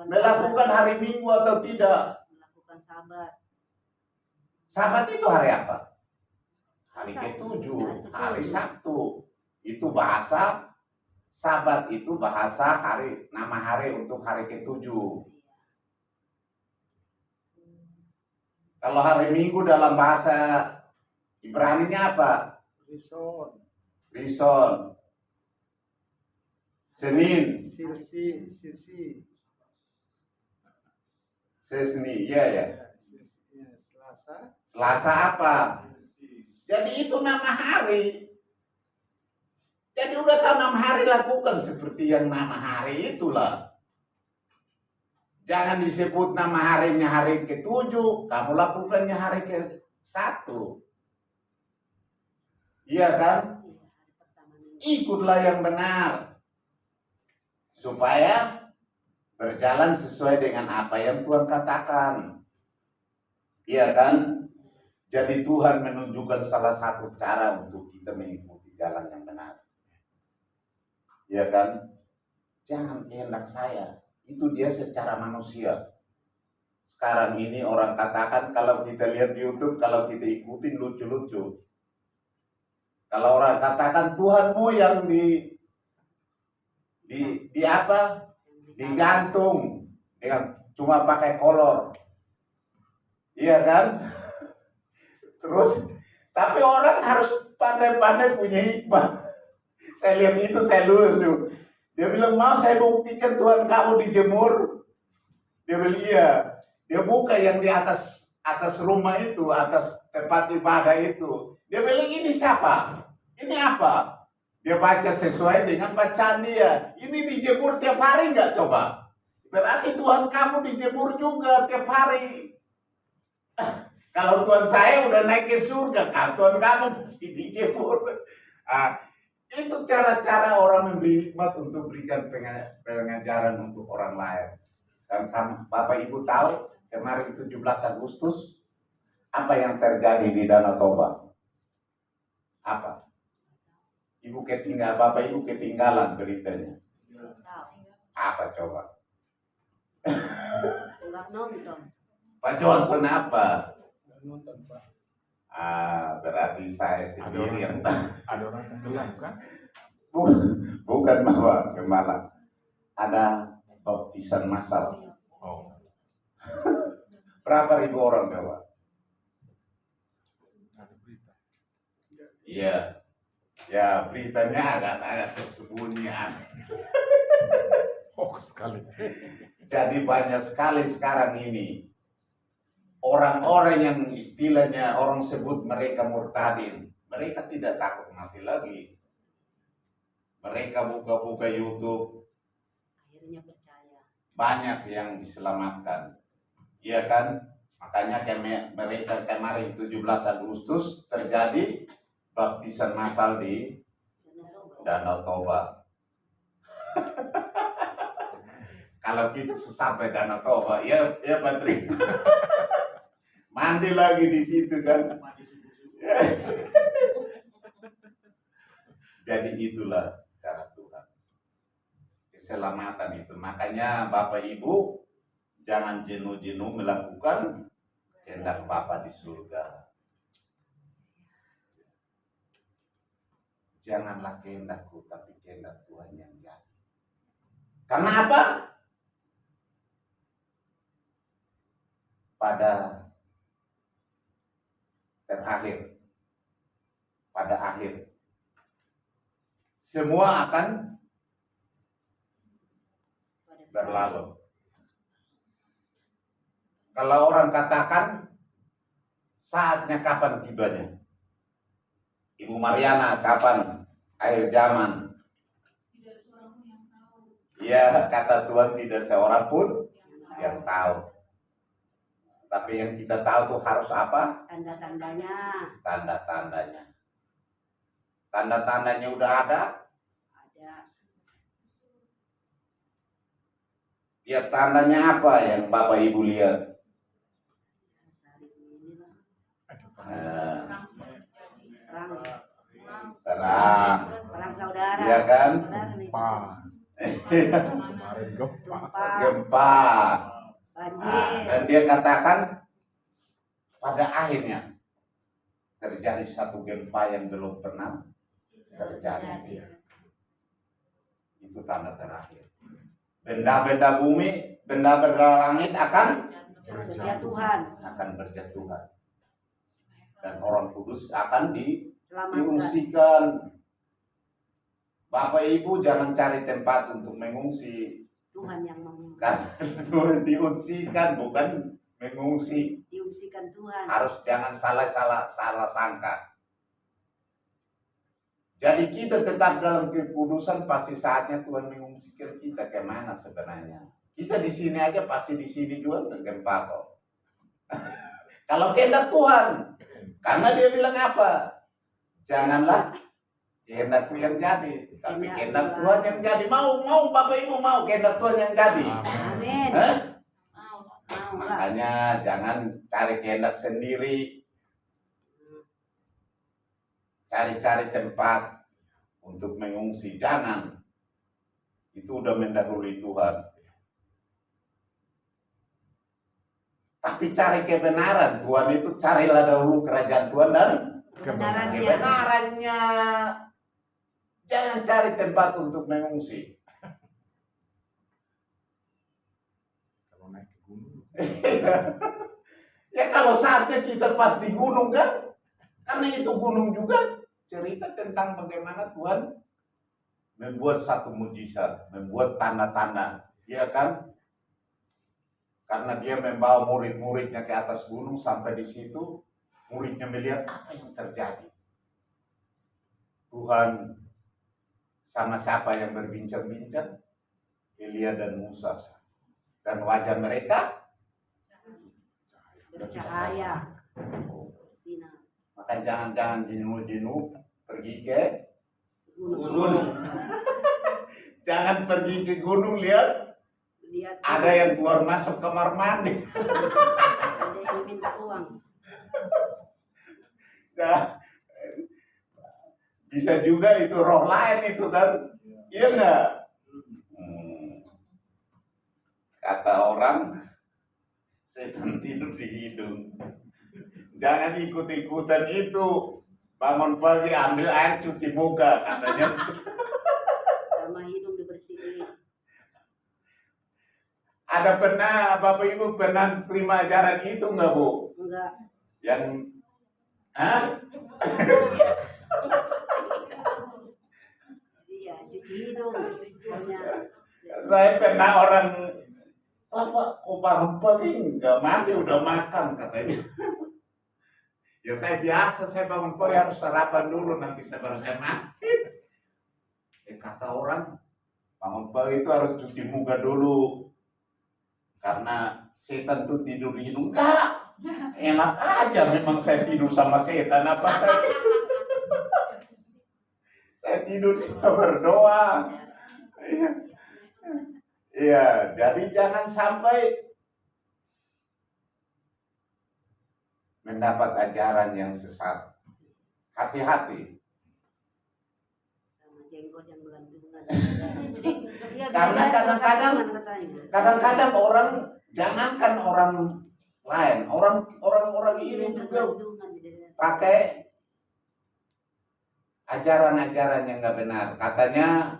Melakukan hari Minggu atau tidak? Melakukan sabat. Sabat itu hari apa? Hari Sabtu. ke-7, hari Sabtu. Itu bahasa Sabat itu bahasa hari, nama hari untuk hari ke-7. Kalau hari Minggu dalam bahasa Ibrani-nya apa? Rison. Senin. Sirsi. Sesni, iya ya. Selasa. Selasa apa? Jadi itu nama hari. Jadi udah tahu nama hari, lakukan seperti yang nama hari itulah. Jangan disebut nama harinya hari ke-7, kamu lakukannya hari ke-1. Iya kan? Ikutlah yang benar. Supaya berjalan sesuai dengan apa yang Tuhan katakan. Iya kan? Jadi Tuhan menunjukkan salah satu cara untuk kita mengikuti jalan yang benar. Iya kan? Jangan kehendak saya. Itu dia secara manusia. Sekarang ini orang katakan kalau kita lihat di YouTube, kalau kita ikutin lucu-lucu. Kalau orang katakan Tuhanmu yang di apa? Digantung dengan cuma pakai kolor. Iya kan? Terus tapi orang harus pandai-pandai punya hikmah. Saya lihat itu saya lucu. Dia bilang, mau saya buktikan Tuhan kamu dijemur. Dia Dia bilang iya. Dia buka yang di atas rumah itu, atas tempat ibadah itu. Dia bilang ini siapa? Ini apa? Dia baca sesuai dengan bacaan dia. Ini dijemur tiap hari nggak coba? Berarti Tuhan kamu dijemur juga tiap hari. Kalau Tuhan saya udah naik ke surga, kan Tuhan kamu mesti dijemur. Itu cara-cara orang memberi hikmat untuk berikan pengajaran untuk orang lain. Dan Bapak Ibu tahu kemarin 17 Agustus apa yang terjadi di Danau Toba? Apa? Bapak Ibu ketinggalan beritanya. Apa coba? Enggak nonton. Pak Johnson apa? Nonton, Pak. Berarti saya sendiri yang Ada orang tenggelam kan? bukan bahwa gimana? Ada baptisan massal. Oh, Berapa ribu orang coba? ada berita. Iya. Ya beritanya agak tersembunyi. Oh, sekali. Jadi banyak sekali sekarang ini orang-orang yang istilahnya orang sebut mereka murtadin. Mereka tidak takut mati lagi. Mereka buka-buka YouTube, Akhirnya percaya. banyak yang diselamatkan. Iya kan? Makanya mereka kemarin 17 Agustus terjadi baptisan massal di Danau Toba. Kalau kita sampai Danau Toba, ya Patri. Mandi lagi di situ kan. Jadi itulah cara Tuhan. Keselamatan itu. Makanya Bapak Ibu jangan jenuh-jenuh melakukan kehendak Bapa di surga. Janganlah kehendakku, tapi kehendak Tuhan yang jadi. Karena apa? Pada akhir, semua akan berlalu. Kalau orang katakan saatnya kapan tibanya? Ibu Mariana, kapan akhir zaman? Ya, kata Tuhan tidak seorang pun yang tahu. Tapi yang kita tahu tuh harus apa? Tanda-tandanya. Tanda-tandanya. Tanda-tandanya udah ada? Ada. Ya tandanya apa yang Bapak Ibu lihat? Terang. Perang saudara. Iya kan? Saudara nih. Gempa. Kemarin gempa. Gempa. Banjir. Dan dia katakan pada akhirnya terjadi satu gempa yang belum pernah terjadi. Itu tanda terakhir. Benda-benda bumi, benda-benda langit akan Berjatuhan. berjatuhan. Dan orang kudus akan Selamatkan. diungsikan. Bapak Ibu jangan cari tempat untuk mengungsi. Tuhan yang mengungsi. Karena Tuhan diungsikan bukan mengungsi. Diungsikan Tuhan. Harus jangan salah sangka. Jadi kita tetap dalam kekudusan, pasti saatnya Tuhan mengungsikan kita kemana sebenarnya. Kita di sini aja pasti di sini juga tergempa kok. Kalau kehendak Tuhan, karena dia bilang apa? Janganlah kehendakku yang jadi, tapi kehendak Tuhan yang jadi. Mau Bapak Ibu mau kehendak Tuhan yang jadi. Amin. Hah? Mau. Makanya jangan cari kehendak sendiri. Cari-cari tempat untuk mengungsi, jangan. Itu udah mendahului Tuhan. Tapi cari kebenaran. Tuhan itu carilah dahulu kerajaan Tuhan dan kebenarannya. Jangan cari tempat untuk mengungsi. Kalau naik ke gunung. Ya kalau saatnya kita pas di gunung kan. Karena itu gunung juga cerita tentang bagaimana Tuhan membuat satu mujizat, membuat tanda-tanda, ya kan? Karena dia membawa murid-muridnya ke atas gunung, sampai di situ muridnya melihat apa yang terjadi. Tuhan sama siapa yang berbincang-bincang? Elia dan Musa. Dan wajah mereka Bercahaya. Sinar. maka jangan-jangan jenuh-jenuh pergi ke Gunung. gunung. Jangan pergi ke gunung, lihat Lihat ada yang keluar masuk kamar mandi. ada yang minta uang. Nah, bisa juga itu roh lain itu kan, iya nggak? Kata orang, setan tidur di hidung. Jangan ikut-ikutan itu. Bangun pagi ambil air cuci muka, katanya. Sama hidung dibersihin. Ada pernah Bapak Ibu pernah terima ajaran itu nggak Bu? Enggak. Yang, hah? Iya, cuci hidung. Hanya Saya pernah orang, Bapak kok bangun pagi nggak mandi udah makan, katanya. Ya saya biasa, saya bangun pagi harus sarapan dulu, nanti baru saya mandi. Kata orang, bangun pagi itu harus cuci muka dulu. Karena setan tuh tidur di hidung. Enggak, enak aja memang saya tidur sama setan. Apa saya tidur cuma berdoa. Iya, jadi jangan sampai mendapat ajaran yang sesat. Hati-hati. sama jenggot yang belantungan. Iya, Karena beda, kadang-kadang katanya. Kadang-kadang orang, jangankan orang lain, orang ini juga Belantungan, beda. pakai ajaran-ajaran yang nggak benar. Katanya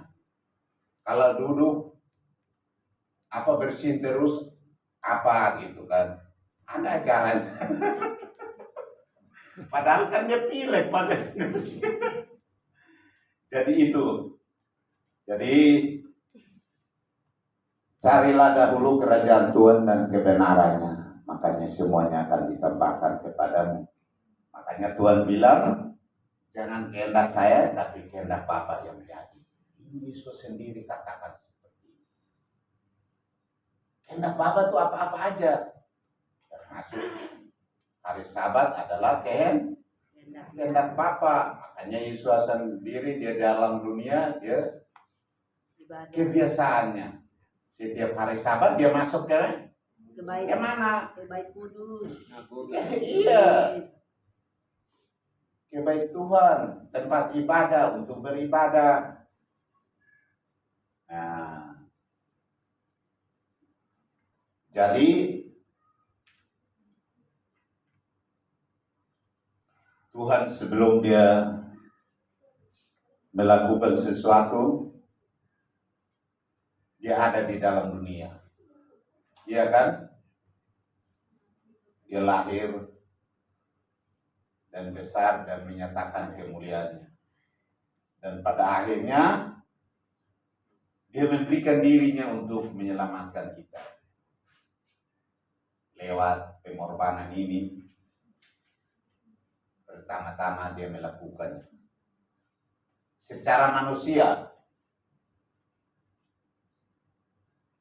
kalau duduk apa bersin terus apa gitu kan, ada ajaran. Padahal kan dia pilek masa dia bersin. Jadi itu. Jadi carilah dahulu kerajaan Tuhan dan kebenarannya, makanya semuanya akan ditambahkan kepadamu. Makanya Tuhan bilang, jangan kehendak saya, tapi kehendak Bapa yang jadi. Ini Yesus sendiri katakan seperti itu. Kehendak Bapa itu apa-apa aja, termasuk hari Sabat adalah kehendak Bapa. Makanya Yesus sendiri dia dalam dunia, dia Ibadah. kebiasaannya. Setiap hari Sabat dia masuk ke Kebaik. mana? Ke Bait Kudus. Iya, ke bait Tuhan, tempat ibadah untuk beribadah. Nah, jadi Tuhan sebelum dia melakukan sesuatu, dia ada di dalam dunia. Iya kan? Dia lahir dan besar dan menyatakan kemuliaannya. Dan pada akhirnya dia memberikan dirinya untuk menyelamatkan kita. Lewat pengorbanan ini, pertama-tama dia melakukannya secara manusia.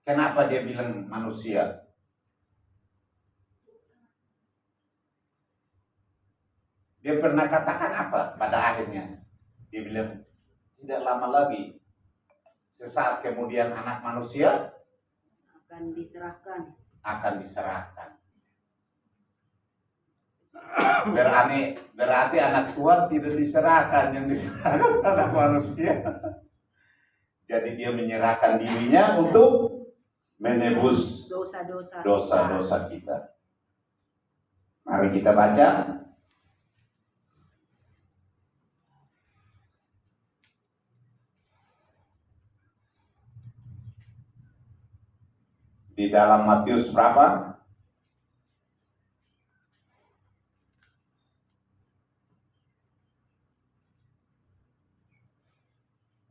Kenapa dia bilang manusia? Dia pernah katakan apa pada akhirnya? Dia bilang, tidak lama lagi, sesaat kemudian anak manusia Akan diserahkan. Berarti anak Tuhan tidak diserahkan, yang diserahkan anak manusia. Jadi dia menyerahkan dirinya untuk menebus dosa-dosa kita. Mari kita baca di dalam Matius berapa?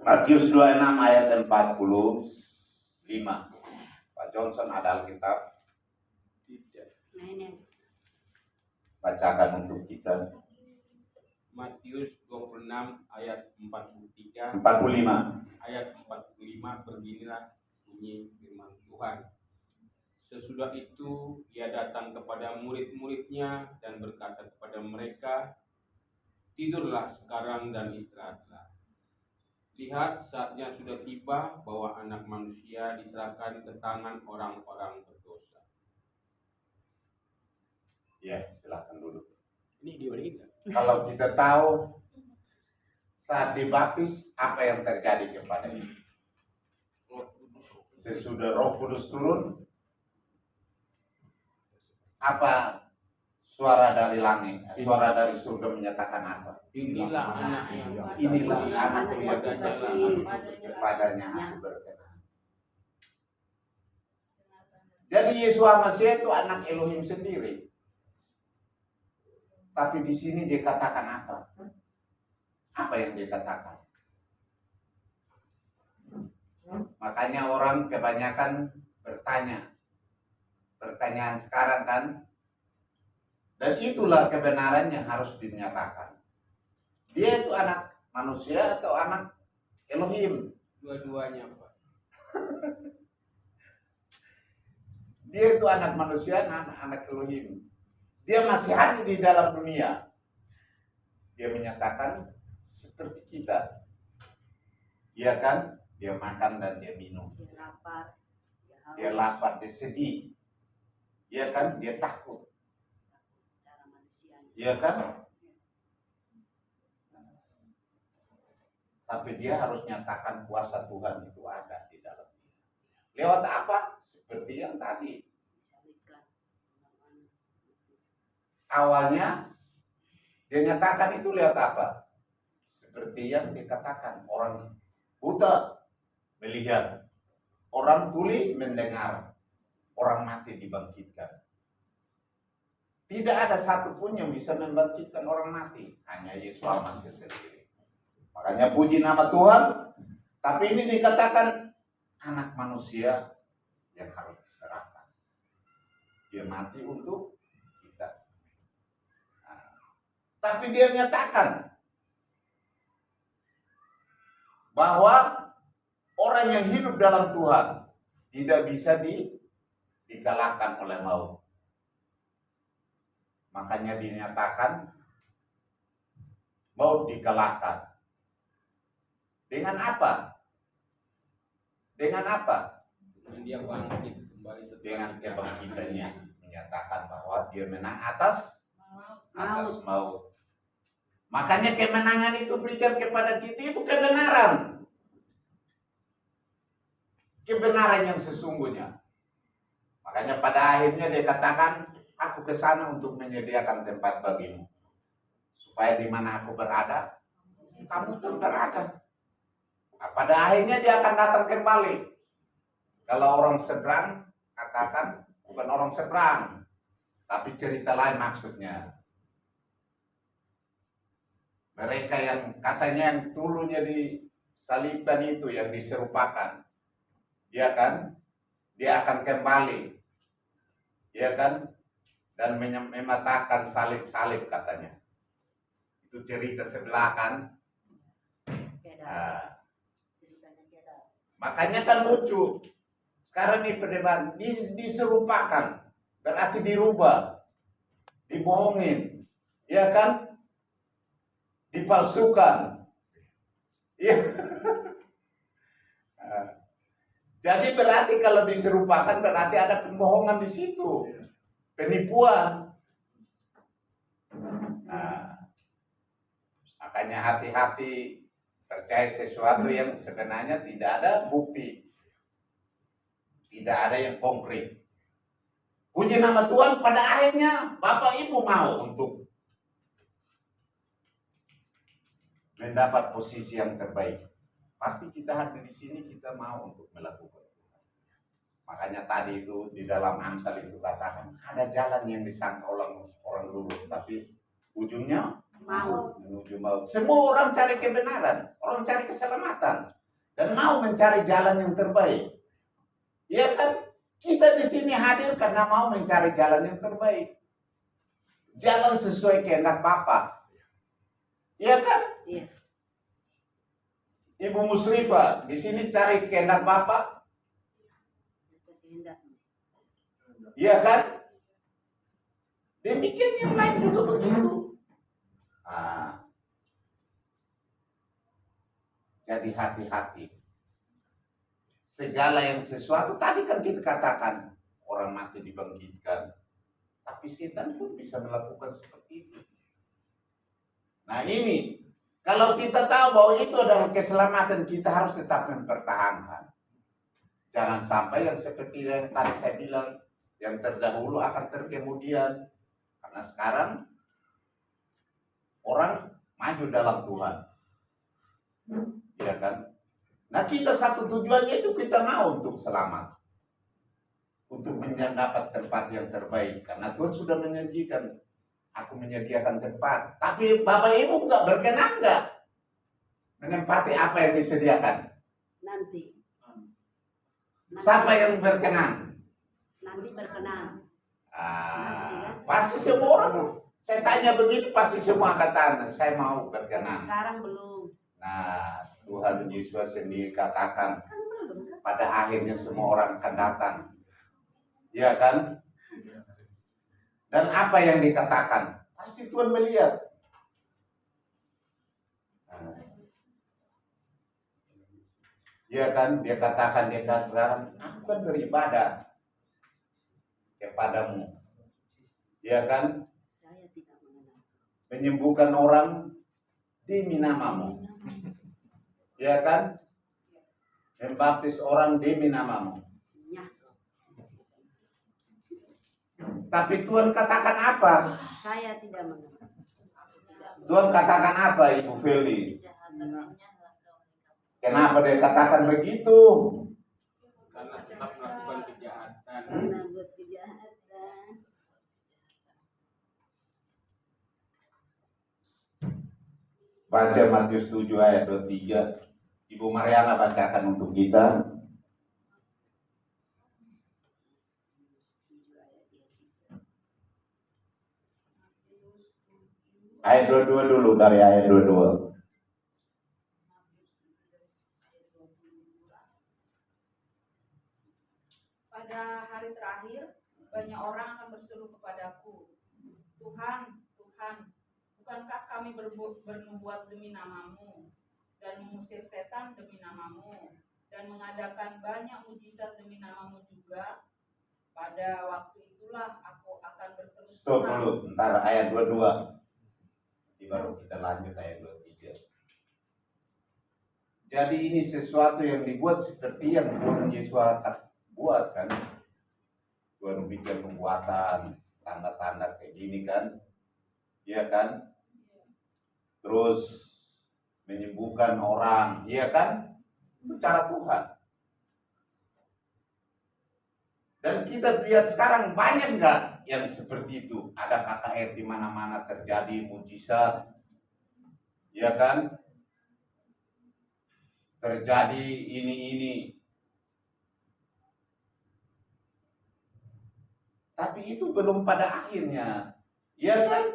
Matius 26 ayat 45. Pak Johnson ada Alkitab. Nah, ini. Bacakan untuk kita. Matius 26 ayat 43 45. ayat 45 beginilah bunyi firman Tuhan. Sesudah itu ia datang kepada murid-muridnya dan berkata kepada mereka, tidurlah sekarang dan istirahatlah. Lihat, saatnya sudah tiba bahwa anak manusia diserahkan ke tangan orang-orang berdosa. Ya, silakan duduk. Ini diulangi. Kalau kita tahu saat dibaptis apa yang terjadi kepada ini. Sesudah Roh Kudus turun, apa suara dari langit, suara dari surga menyatakan apa? Inilah anak yang Inilah anakku yang Kasih. kepadanya aku berkenan. Jadi Yeshua Masih itu anak Elohim sendiri. Tapi di sini dia katakan apa? Apa yang dia katakan? Makanya orang kebanyakan bertanya. Pertanyaan sekarang kan? Dan itulah kebenaran yang harus dinyatakan. Dia itu anak manusia atau anak Elohim? dua-duanya, Pak. Dia itu anak manusia, anak Elohim. Dia masih hadir di dalam dunia. Dia menyatakan seperti kita. Dia kan, dia makan dan dia minum. Dia lapar. Dia lapar, dia sedih. Dia kan, dia takut. Cara manusia. Dia kan? Tapi dia harus nyatakan kuasa Tuhan itu ada di dalam dia. Lewat apa? Seperti yang tadi. Awalnya dia nyatakan itu lewat apa? Seperti yang dikatakan, orang buta melihat, orang tuli mendengar, orang mati dibangkitkan. Tidak ada satupun yang bisa membangkitkan orang mati, hanya Yesus Masih sendiri. Makanya puji nama Tuhan. Tapi ini dikatakan anak manusia yang harus diserahkan. Dia mati untuk kita. Tapi dia nyatakan bahwa orang yang hidup dalam Tuhan tidak bisa dikalahkan oleh maut. Makanya dinyatakan maut dikalahkan. Dengan apa? Dengan apa? Dan dia bangkit kembali Dengan kebangkitannya, menyatakan bahwa dia menang atas maut. Makanya kemenangan itu berikan kepada kita itu kebenaran. Kebenaran yang sesungguhnya. Makanya pada akhirnya dia katakan, aku ke sana untuk menyediakan tempat bagimu. Supaya di mana aku berada, kamu pun berada. Nah, pada akhirnya dia akan datang kembali. Kalau orang seberang, katakan bukan orang seberang, tapi cerita lain maksudnya. Mereka yang katanya yang dulunya disalibkan itu, yang diserupakan, dia akan kembali, dia kan, dan mematahkan salib-salib katanya. Itu cerita sebelah kan. Nah, makanya kan lucu. Sekarang ini perdebatan diserupakan, berarti dirubah, dibohongin, ya kan? Dipalsukan. Ya. Jadi berarti kalau diserupakan berarti ada pembohongan di situ. Penipuan. Nah, makanya hati-hati percaya sesuatu yang sebenarnya tidak ada bukti. Tidak ada yang konkret. Puji nama Tuhan, pada akhirnya Bapak Ibu mau untuk mendapat posisi yang terbaik. Pasti kita hadir di sini, kita mau untuk melakukan. Makanya tadi itu di dalam Amsal itu katakan ada jalan yang disangka orang lurus, tapi ujungnya menuju maut. Semua orang cari kebenaran, orang cari keselamatan, dan mau mencari jalan yang terbaik. Iya kan? Kita di sini hadir karena mau mencari jalan yang terbaik. Jalan sesuai kehendak Bapa. Iya kan? Iya. Ibu Musrifah di sini cari kehendak Bapa. Iya kan? Demikian yang lain juga begitu. Ah. Jadi hati-hati. Segala yang sesuatu tadi kan kita katakan orang mati dibangkitkan. Tapi setan pun bisa melakukan seperti itu. Nah ini, kalau kita tahu bahwa itu adalah keselamatan, kita harus tetap mempertahankan. Jangan sampai yang seperti yang tadi saya bilang, yang terdahulu akan terkemudian. Karena sekarang orang maju dalam Tuhan. Ya kan? Nah kita satu tujuannya itu kita mau untuk selamat. Untuk mendapat tempat yang terbaik. Karena Tuhan sudah menjanjikan, aku menyediakan tempat. Tapi Bapak Ibu enggak berkenan enggak menempati apa yang disediakan? Nanti. Siapa yang berkenan? Nanti berkenan. Pasti semua orang. Saya tanya begini, pasti semua katakan, saya mau berkenan. Sekarang belum. Nah, Tuhan Yesus sendiri katakan, pada akhirnya semua orang akan datang. Ya kan? Dan apa yang dikatakan? Pasti Tuhan melihat. Ya kan? Dia katakan, aku kan beribadah kepadamu. Ya kan? Saya tidak mengenal. Menyembuhkan orang demi namamu. Ya kan? Membaptis orang demi namamu. Ya. Tapi Tuhan katakan apa? Saya tidak mengenal. Tuhan katakan apa, Ibu Feli? Kenapa dia katakan begitu? Karena tetap melakukan kejahatan. Karena buat kejahatan. Baca Matius 7 ayat 23. Ibu Mariana bacakan untuk kita. Ayat 22 dulu, dari ayat 22. Pada hari terakhir, banyak orang akan berseru kepadaku, Tuhan, Tuhan, bukankah kami bernubuat demi namamu, dan mengusir setan demi namamu, dan mengadakan banyak mujizat demi namamu juga? Pada waktu itulah aku akan berterus Stop terang. dulu, ntar ayat 22. Nanti baru kita lanjut ayat 23. Jadi ini sesuatu yang dibuat seperti yang Tuhan Yesus buat kan. Tuhan bikin pembuatan tanda-tanda kayak gini kan. Iya kan? Terus menyembuhkan orang, iya kan? Itu cara Tuhan. Dan kita lihat sekarang banyak nggak yang seperti itu? Ada KKR di mana-mana terjadi mujizat, iya kan? Terjadi ini. Tapi itu belum pada akhirnya, iya kan?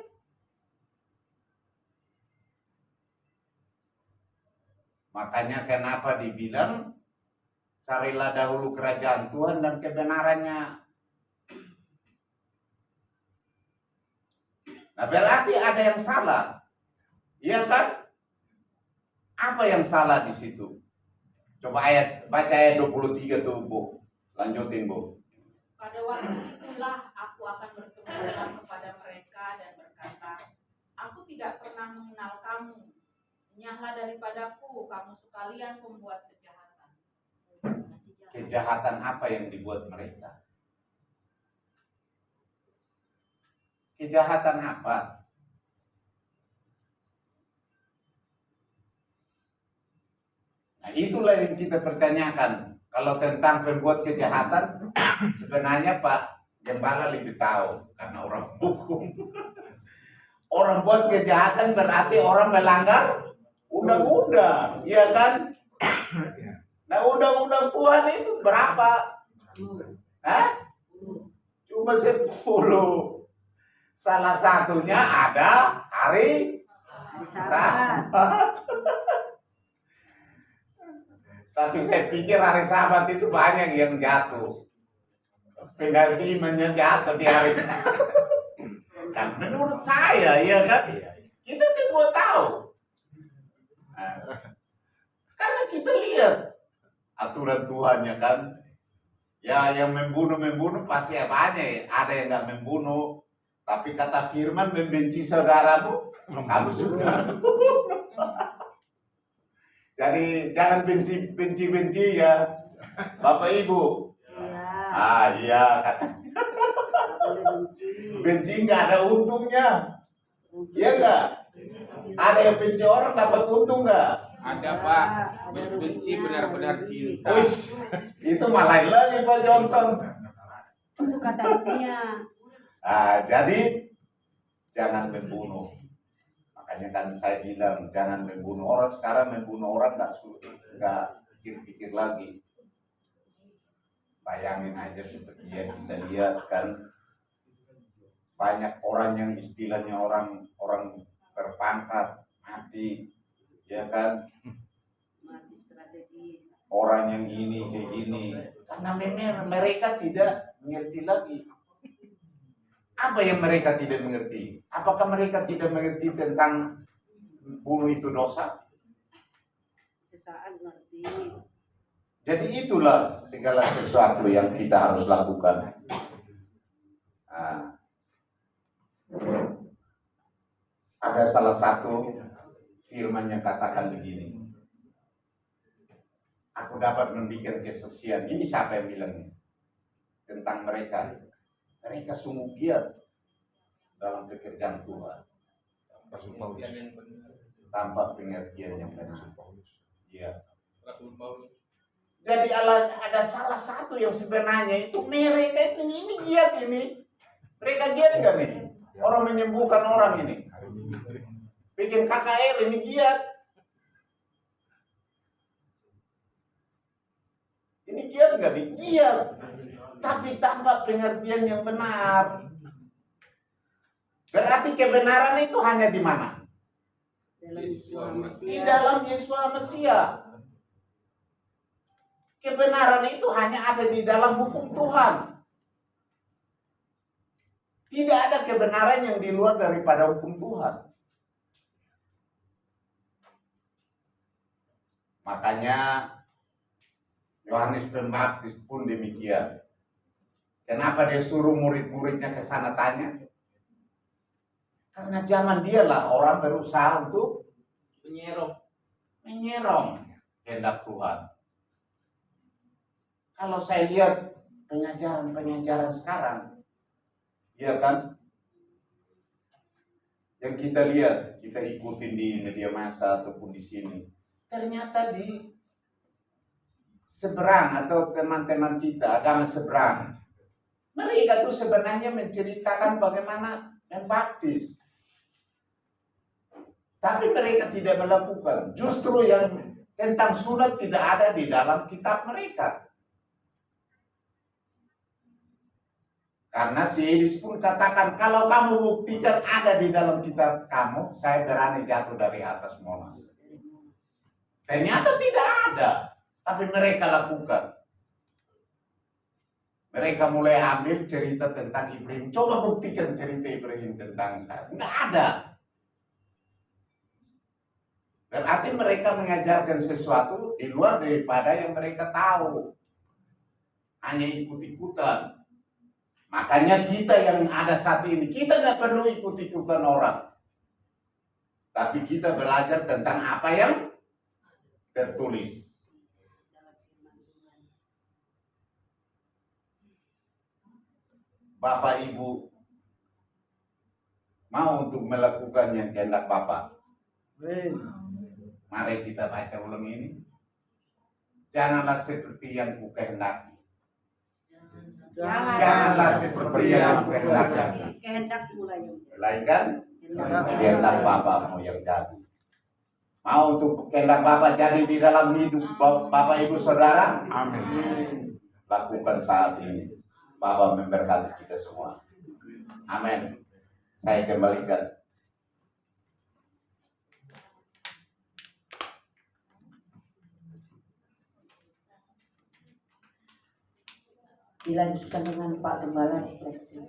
Makanya kenapa dibilang carilah dahulu kerajaan Tuhan dan kebenarannya. Nah berarti ada yang salah, iya kan? Apa yang salah di situ? Coba baca ayat 23 tuh Bu, lanjutin Bu. Pada waktu itulah aku akan berterus terang kepada mereka dan berkata, aku tidak pernah mengenal kamu. Enyahlah daripadaku, kamu sekalian pembuat kejahatan. Kejahatan apa yang dibuat mereka? Kejahatan apa? Nah itulah yang kita pertanyakan. Kalau tentang pembuat kejahatan, sebenarnya Pak Gembala lebih tahu karena orang hukum. Orang buat kejahatan berarti orang melanggar undang-undang, ya kan? Nah undang-undang Tuhan itu berapa? Hah? Cuma 10. Salah satunya ada hari Hari Sabat. Tapi saya pikir hari Sabat itu banyak yang jatuh. Penggantiannya jatuh di hari Sabat. Kan menurut saya, ya kan? Kita semua tahu. Nah, karena kita lihat aturan Tuhan, ya kan? Ya, yang membunuh pasti banyak. Ada yang nggak membunuh, tapi kata firman, membenci saudaramu, kamu sudah. Jadi jangan benci ya, Bapak Ibu. Iya. Iya, kata. Boleh benci. Benci nggak ada untungnya, iya nggak? Ada yang benci orang dapat untung nggak? Ada Pak, benci benar-benar cinta. Uish, itu malah lagi Pak Johnson. Itu kata dunia. Jadi jangan membunuh. Makanya kan saya bilang jangan membunuh orang. Sekarang membunuh orang nggak pikir-pikir lagi. Bayangin aja seperti yang kita lihat kan, banyak orang yang istilahnya orang berpangkat mati, ya kan? Mati strategis. Orang yang ini kayak gini karena memang mereka tidak mengerti lagi. Apa yang mereka tidak mengerti? Apakah mereka tidak mengerti tentang bunuh itu dosa? Sesaat ngerti. Jadi itulah segala sesuatu yang kita harus lakukan. Ada salah satu firman yang katakan begini. Aku dapat membuat kesaksian. Ini siapa yang bilangnya? Tentang mereka. Mereka sungguh giat dalam pekerjaan Tuhan. Rasul Paulus. Tanpa pengertian yang benar. Iya. Rasul Paulus. Jadi ada salah satu yang sebenarnya itu mereka ini giat ini. Mereka giat gak nih? Orang menyembuhkan orang ini. Bikin KKR ini giat. Ini giat gak nih? Giat. Tapi tanpa pengertian yang benar. Berarti kebenaran itu hanya di mana? Di dalam Yesus Mesias. Kebenaran itu hanya ada di dalam hukum Tuhan. Tidak ada kebenaran yang di luar daripada hukum Tuhan. Makanya Yohanes Pembaptis pun demikian. Kenapa dia suruh murid-muridnya ke sana tanya? Karena zaman dialah orang berusaha untuk menyerong kehendak Tuhan. Kalau saya lihat pengajaran sekarang, ya kan, yang kita lihat, kita ikutin di media massa ataupun di sini, ternyata di seberang atau teman-teman kita agama seberang, mereka tuh sebenarnya menceritakan bagaimana membaptis, tapi mereka tidak melakukan. Justru yang tentang sunat tidak ada di dalam kitab mereka. Karena si Edis pun katakan, kalau kamu buktikan ada di dalam kitab kamu, saya berani jatuh dari atas Monas. Ternyata tidak ada, tapi mereka lakukan. Mereka mulai ambil cerita tentang Ibrahim. Coba buktikan cerita Ibrahim tentang saya. Nggak ada. Berarti mereka mengajarkan sesuatu di luar daripada yang mereka tahu. Hanya ikut-ikutan. Makanya kita yang ada saat ini, kita nggak perlu ikut-ikutan orang. Tapi kita belajar tentang apa yang tertulis. Bapak Ibu mau untuk melakukan yang kehendak Bapak. Mari kita baca ulang ini. Janganlah seperti yang kukehendaki. Janganlah seperti yang kukehendaki. Kehendak mulai. Melainkan kehendak Bapakmu yang jadi. Mau untuk kehendak Bapak jadi di dalam hidup Bapak Ibu Saudara? Amin. Lakukan saat ini. Bapa memberkati kita semua. Amin. Saya kembalikan. Dilanjutkan dengan Pak Gembala refleksi.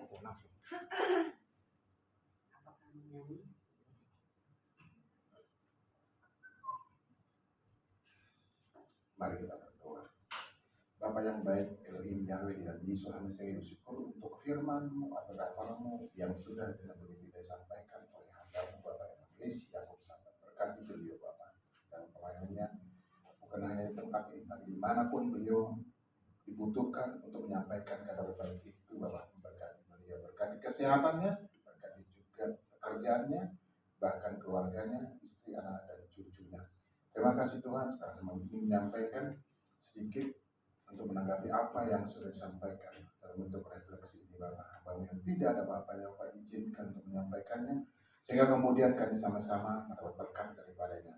Mari kita berdoa. Bapa yang baik, Elohim Yahweh dan Yesus, kami saya bersyukur untuk firman-Mu atau firman-Mu yang sudah dengan begitu disampaikan oleh hamba-Mu Bapak yang Yesus Yakub Sabat. Berkati beliau Bapak dan pelayanannya, bukan hanya di tempat ini, tapi dimanapun beliau dibutuhkan untuk menyampaikan kabar baik itu. Bapak memberkati beliau, berkati kesehatannya, berkati juga pekerjaannya, bahkan keluarganya, istri, anak, dan cucunya. Terima kasih Tuhan. Sekarang kami ingin menyampaikan sedikit untuk menanggapi apa yang sudah disampaikan dalam bentuk refleksi ini Bapak. Bahwa yang tidak ada apa-apa yang Bapak izinkan untuk menyampaikannya, sehingga kemudian kami sama-sama mendapat berkat daripadanya.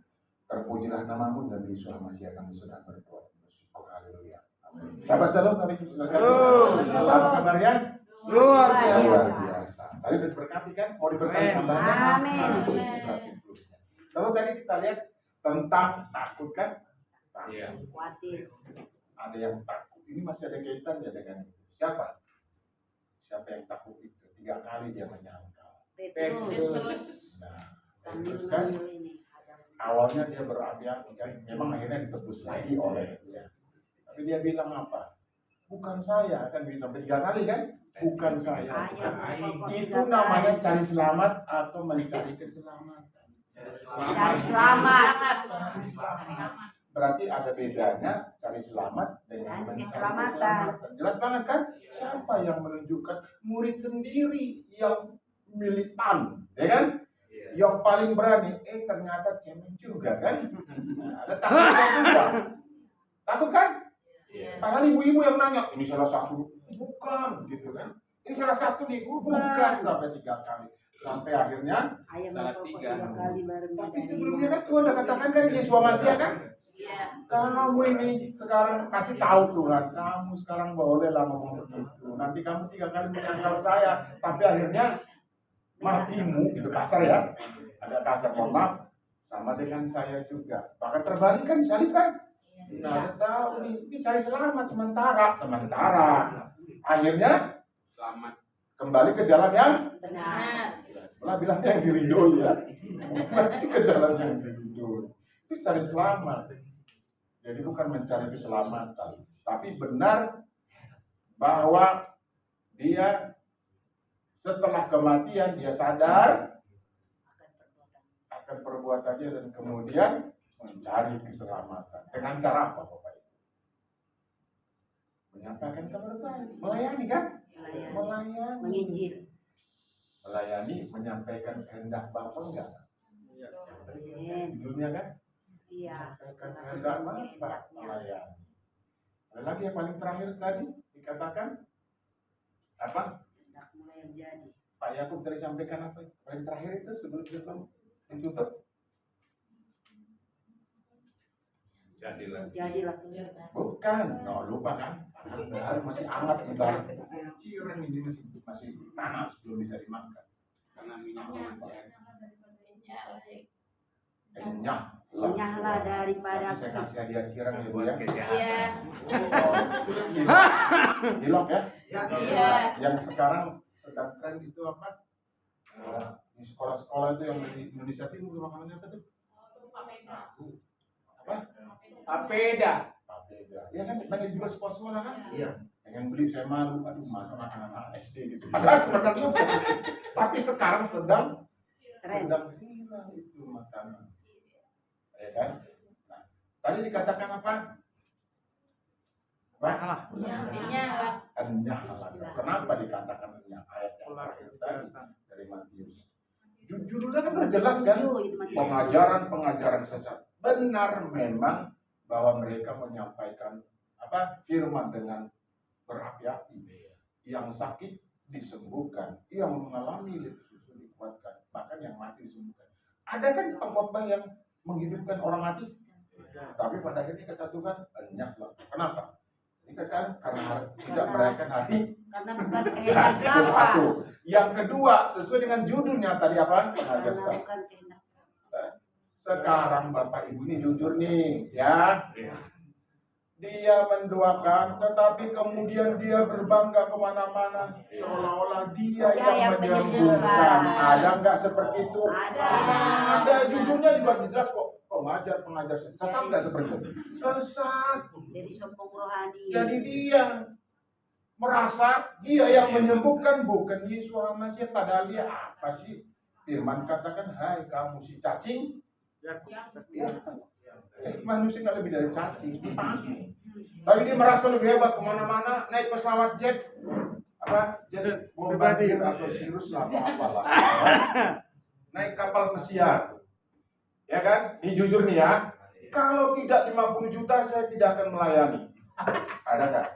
Terpujilah namamu dan Yesus Masih kami sudah berdoa. Bersyukur, haleluya. Amin. Sahabat Shalom, kami silakan. Apa kabarnya? Luar Luar biasa. biasa. Tadi udah diberkati kan? Mau diberkati tambahnya? Amin. Diberkati terusnya. Kalau tadi kita lihat tentang takut kan? Iya. Khawatir. Ada yang takut. Ini masih ada kaitannya dengan itu. Siapa? Siapa yang takut itu? 3 kali dia menyangkal. Petrus. Nah, Sambil terus kan ngambil ini. awalnya dia berapi-api kan, memang akhirnya ditebus lagi oleh dia. Tapi dia bilang apa? Bukan saya, kan bisa sampai 3 kali kan? Bukan saya. Ayam, pokok Itu 3 namanya kali. cari selamat atau mencari keselamatan. Cari selamat. Cari selamat. Berarti ada bedanya cari selamat dengan mencari Keselamatan. keselamatan. Jelas banget kan? Siapa yang menunjukkan? Murid sendiri yang militan, ya kan? Yang paling berani, ternyata cemen juga kan? Ada takutnya juga. Takut kan? Padahal ibu-ibu yang nanya, ini salah satu, bukan, gitu kan? Ini salah satu nih, bukan, sampai 3 kali. Sampai akhirnya, Ayam Salah pokok 3. 3 kali baru tapi menyadari sebelumnya bahwa kan Tuhan udah katakan kan, Yesus Masih kan? Iya. Kamu ini sekarang kasih tahu Tuhan, kamu sekarang bolehlah ngomong begitu. Nanti kamu 3 kali menyangkal saya, tapi akhirnya matimu, gitu kasar ya. Agak kasar, mohon maaf. Sama dengan saya juga. Bahkan terbalik kan, salib kan? Nah, kita tahu ini cari selamat sementara. Akhirnya Selamat. kembali ke jalan yang benar. sebelah bilang yang diridhoi ya. Kembali ke jalan yang diridhoi. Itu cari selamat. Jadi bukan mencari keselamatan, tapi benar bahwa dia setelah kematian dia sadar akan perbuatannya dan kemudian mencari keselamatan. Dengan cara apa Bapak Ibu? Menyampaikan kabar baik, melayani kan? Melayani. Menginjil. Melayani, menyampaikan kehendak Bapa enggak? Amin. Judulnya kan? Iya. Menyampaikan kehendak Bapa, melayani. Ada lagi yang paling terakhir tadi dikatakan apa? Hendak mulai menjadi. Pak Yakub tadi sampaikan apa? Paling terakhir itu sebelum ditutup. Jadilah kehendak. Bukan, lupa kan? Padahal masih hangat ibarat cireng ini masih panas belum bisa dimakan. Karena minumnya masih ada. Enyah. Enyahlah daripada Saya kasih hadiah cireng ya Bu ya. Iya. Oh, cilok ya. Iya. Yang sekarang sedang tren itu apa? Di sekolah-sekolah itu yang di Indonesia Timur makanannya apa tuh? Sagu. Apa? Papeda. Papeda. Ya kan lagi dijual sekolah-sekolah kan? Iya. Pengen beli saya malu, aduh makanan anak SD gitu. Padahal sebenarnya bukan SD. Tapi sekarang sedang viral itu makanan. Ya kan? Nah, tadi dikatakan apa? Enyah. Enyah. Kenapa dikatakan enyah? Ayat yang terakhir tadi dari Matius. Judulnya kan udah jelas kan? Pengajaran sesat. Benar memang bahwa mereka menyampaikan apa firman dengan berapi-api. Yang sakit disembuhkan, yang mengalami lidah susu dikuatkan, bahkan yang mati disembuhkan. Ada kan pengkhotbah yang menghidupkan orang mati? Tapi pada akhirnya kata Tuhan, enyahlah. Kenapa? Itu kan karena tidak merayakan hati. Karena bukan kehendak Itu Bapa. satu. Yang kedua, sesuai dengan judulnya tadi apa? Pengajar Karena sesat. bukan kehendak. Sekarang Bapak Ibu ini jujur nih, ya. Dia mendoakan, tetapi kemudian dia berbangga kemana-mana, seolah-olah dia yang menyembuhkan. Ada nggak seperti itu? Ada. Judulnya juga jelas kok. Pengajar sesat nggak seperti itu? Sesat. Jadi sombong rohani. Jadi dia merasa dia yang menyembuhkan, bukan Yesus Masih. Padahal dia apa sih? Firman katakan, hai kamu si cacing. Ya. Manusia nggak lebih dari cacing, dipanggil. Tapi dia merasa lebih hebat kemana-mana, naik pesawat jet, jet bombardier atau Cirrus lah, apa-apalah. Naik kapal pesiar, ya kan? Ini jujur nih ya, kalau tidak 50 juta saya tidak akan melayani. Ada nggak?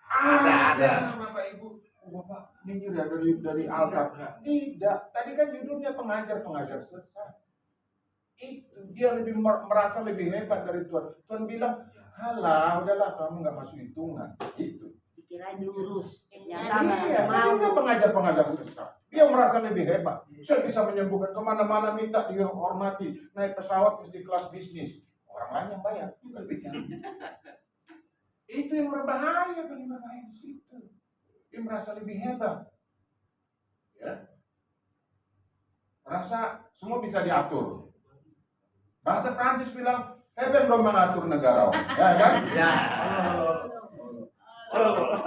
Ada. Bapak Ibu, Bapak nyinyir ya dari altar. Tidak, tadi kan judulnya pengajar sesat. Itu dia lebih merasa lebih hebat dari Tuhan. Tuhan bilang, halah, udahlah kamu nggak masuk hitungan. Itu. Dikirain diurus. Iya, Mau. dia pengajar sesat. Dia merasa lebih hebat. Saya bisa menyembuhkan kemana-mana, minta dihormati. Naik pesawat mesti kelas bisnis. Orang lain yang bayar. Itu yang berbahaya bagi berbahaya di situ. Dia merasa lebih hebat. Ya. Merasa semua bisa diatur. Bahasa Prancis bilang, heaven belum mengatur negara, ya kan? Ya.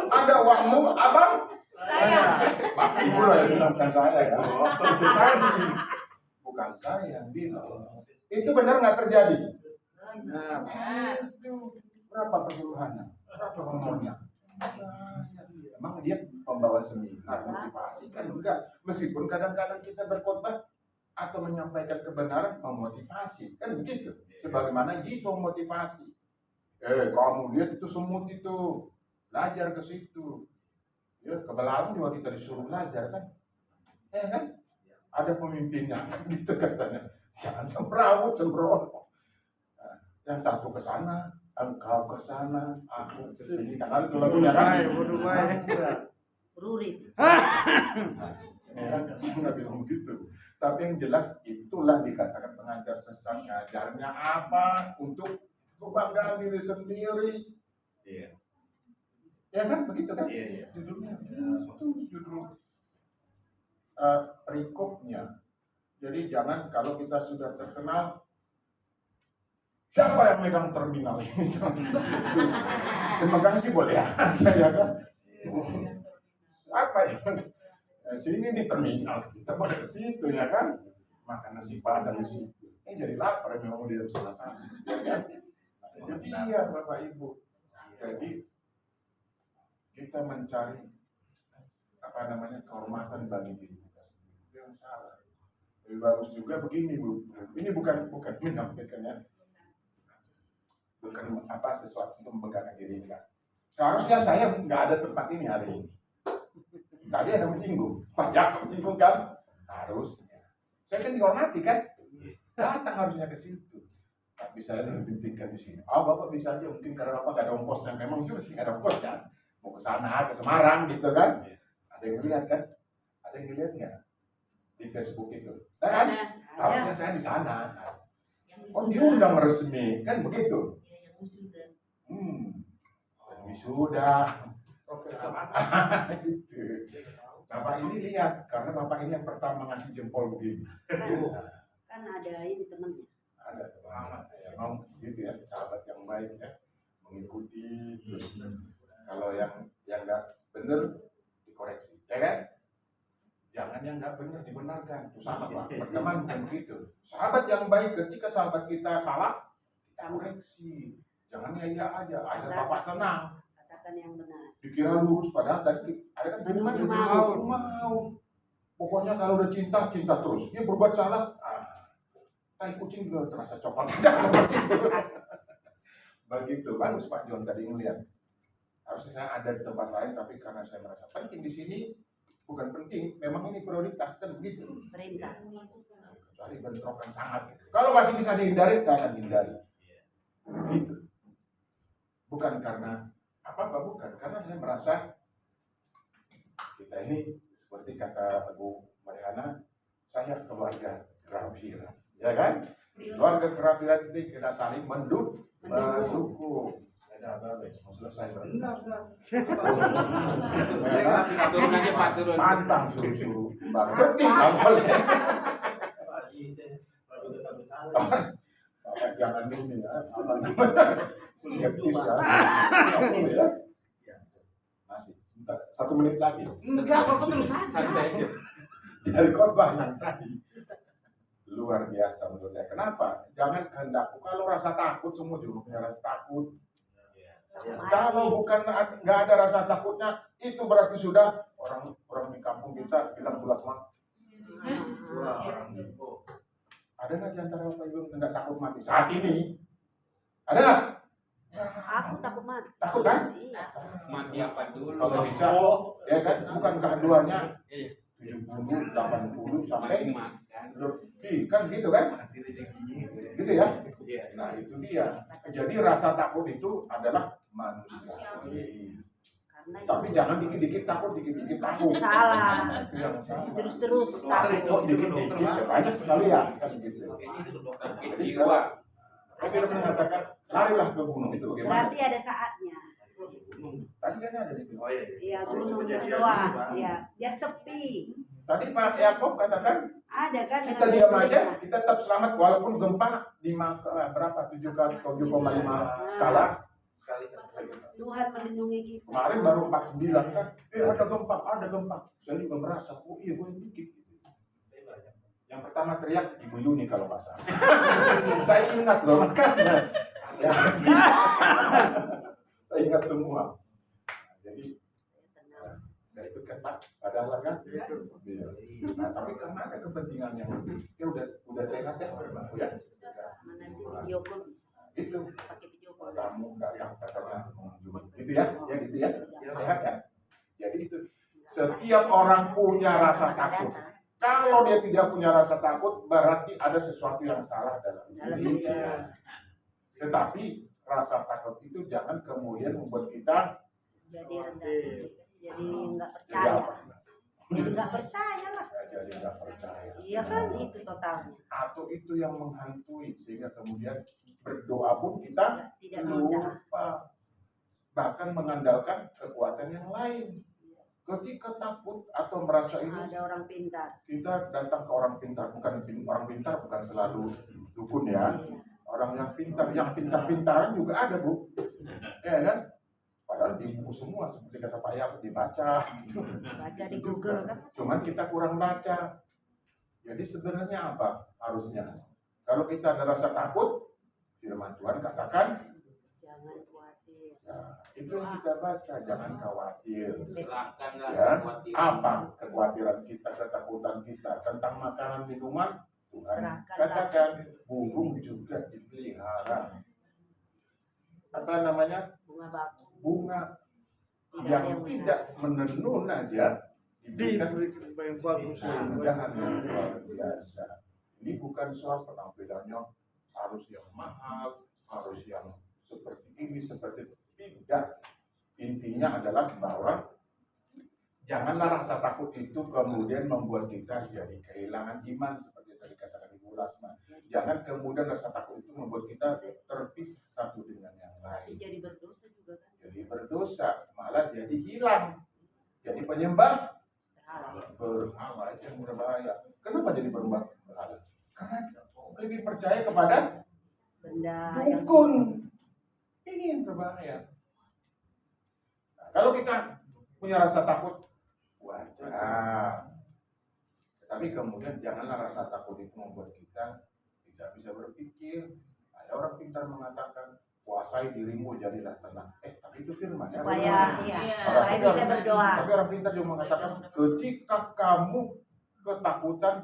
Ada uangmu, abang? Saya. Pak Ibu loh yang bilang, bukan saya ya. Bukan saya yang bilang. Itu benar nggak terjadi? Nah, itu berapa keseluruhannya? Berapa honornya? Emang dia pembawa seminar motivasi kan enggak? Meskipun kadang-kadang kita berkhotbah atau menyampaikan kebenaran memotivasi, kan begitu. Sebagaimana Yesus motivasi. Kamu lihat itu semut itu, belajar ke situ. Ya, kebelaan juga kita disuruh belajar kan? Kan? Ada pemimpinnya, gitu katanya. Jangan sembrono. Nah, yang satu ke sana, engkau ke sana, aku ke sini. Kan itu lagunya kan? Ruri. Nggak bilang begitu. Tapi yang jelas itulah dikatakan pengajar sesat. Ngajarnya apa? Untuk kebanggaan diri sendiri. Iya. Ya kan begitu kan? Iya. Judulnya itu judul perikopnya. Jadi jangan kalau kita sudah terkenal, siapa yang megang terminal ini? Megang sih boleh aja ya kan? Apa yang sini di terminal, kita pada ke situ ya kan, makan nasi padang di situ. Jadi lapar memang di dalam sana, ya kan? Jadi iya Bapak Ibu. Jadi kita mencari kehormatan bagi diri kita sendiri. Itu yang salah. Lebih bagus juga begini Bu. Ini bukan menyampaikan ya, bukan sesuatu untuk membanggakan diri kita. Seharusnya saya nggak ada tempat ini hari ini. Tadi ada menyinggung, Pak Yakob menyinggung kan? Harusnya. Saya kan dihormati kan? Datang harusnya ke situ. Tapi saya lebih pentingkan di sini. Bapak bisa aja mungkin karena Bapak gak ada ongkosnya. Memang juga sih gak ada ongkosnya. Mau ke sana, ke Semarang gitu kan? Ada yang lihat kan? Ada yang lihat nggak di Facebook itu? Kan? Harusnya saya di sana. Diundang resmi kan begitu? Wisuda. Itu. Bapak ini lihat, karena Bapak ini yang pertama ngasih jempol begini. Kan ada ini temannya. Ada teman ya, mau gitu ya, sahabat yang baik ya, mengikuti terus. Kalau yang nggak benar dikoreksi, ya kan? Jangan yang nggak benar dibenarkan. Itu sama Pak. Berteman bukan begitu. Sahabat yang baik ketika sahabat kita salah, kita koreksi. Jangan ya aja, asal Bapak senang. Yang benar. Dikira lurus padahal tadi ada kan firman mau. Pokoknya kalau udah cinta terus. Dia berbuat salah, tai kucing juga terasa coklat. Begitu bagus Pak John tadi ngeliat. Harusnya saya ada di tempat lain, tapi karena saya merasa penting di sini, bukan penting. Memang ini prioritas kan begitu. Perintah. Kecuali bentrokan sangat. Gitu. Kalau masih bisa dihindari, jangan hindari. Gitu. Bukan karena Apa bukan? Karena saya merasa kita ini seperti kata Bu Mariana, saya keluarga Grafiran, ya kan? Keluarga Grafiran itu kita saling mendukung. Ada apa? Mau selesai berenang. Turun aja Pak, turun. Pantang suruh-suruh. Berhenti kalau Bapak jangan ini ya, abang skeptis ya. Masih, bentar, 1 menit lagi. Enggak, Bapak terus santai aja. Dari khotbah yang tadi luar biasa menurut saya. Kenapa? Jangan kehendakku. Kalau rasa takut, semua juga punya rasa takut. Kalau bukan nggak ada rasa takutnya, itu berarti sudah orang di kampung kita bilang pulas mah. Ada nggak di antara Bapak Ibu yang nggak takut mati saat ini? Ada nggak? Aku takut mati. Takut kan? Iya. Mati apa dulu? Kalau bisa, ya kan? Bukan keduanya 70, 80 sampai Makan. lebih, kan gitu kan? Gitu ya? Nah itu dia. Jadi rasa takut itu adalah manusiawi. Karena Tapi jangan dikit-dikit takut, dikit-dikit takut. salah. Itu yang salah. Terus-terus Takut kok dikit-dikit ya banyak sekali ya kan gitu. Sakit Jadi jiwa. kalau Firman mengatakan larilah ke gunung itu bagaimana? berarti ada saatnya. Tadi kan ada di situ. Iya, gunung berdoa. Iya, biar sepi. Tadi Pak Yakob katakan Ada kan kita dengan diam Biblia. aja, kita tetap selamat walaupun gempa 7,5 skala. Tuhan melindungi kita. Kemarin baru 49 kan, ada gempa. Saya juga merasa, oh iya gue dikit. Yang pertama teriak Ibu Yuni kalau nggak salah. Saya ingat loh makanya. Ya. Saya ingat semua. Jadi, ya itu kan Pak, padahal kan. Iya. Nah, tapi karena ada kepentingan yang ya udah sehat ya, ya. Nanti video call bisa. Itu Pakai video call. kamu datang katanya mengunjungi, gitu ya, gitu ya, sehat ya. Jadi itu setiap orang punya rasa takut. Kalau dia tidak punya rasa takut, berarti ada sesuatu yang salah dalam dirinya. Tetapi rasa takut itu jangan kemudian membuat kita Jadi rendah diri. Jadi nggak jadi percaya. apa? Nggak percaya lah. Jadi nggak percaya. Iya kan itu totalnya. Atau itu yang menghantui sehingga kemudian berdoa pun kita Tidak bisa. lupa, bahkan mengandalkan kekuatan yang lain. Ketika takut atau merasa ini, Ada orang pintar. kita datang ke orang pintar. Orang pintar bukan selalu dukun ya. Iya. Orang yang pintar-pintaran juga ada Bu, ya kan? Padahal di buku semua seperti kata Pak Yakob dibaca. Baca di Google kan. Cuman kita kurang baca. Jadi sebenarnya apa harusnya? Kalau kita ada rasa takut, firman Tuhan katakan, Jangan khawatir. nah, itu yang kita baca, jangan khawatir. Serahkanlah Ya, kekhawatiran. apa kekhawatiran kita, ketakutan kita tentang makanan minuman? Tuhan Serahkan katakan burung juga dipelihara. Apa namanya? Bunga bakung. Bunga Tidak ada yang yang tidak menenun aja diberikan yang bagus. kemudahan yang luar biasa. Ini bukan soal penampilannya harus yang mahal, harus yang seperti ini, seperti itu. Tidak. Intinya adalah bahwa janganlah rasa takut itu kemudian membuat kita jadi kehilangan iman seperti tadi katakan Ibu Lasma. Jangan kemudian rasa takut itu membuat kita terpisah satu dengan yang lain. Jadi berdosa juga kan. Jadi berdosa, malah jadi hilang. Jadi penyembah berhala itu yang berbahaya. Kenapa jadi berhala? Karena lebih percaya kepada Benda yang dukun. Ini yang berbahaya. Nah, kalau kita punya rasa takut, wajar. Tapi kemudian janganlah rasa takut itu membuat kita tidak bisa berpikir. Ada orang pintar mengatakan, kuasai dirimu jadilah tenang. Tapi itu firman ya. supaya Iya. supaya bisa berdoa. Tapi orang pintar juga mengatakan, ketika kamu ketakutan,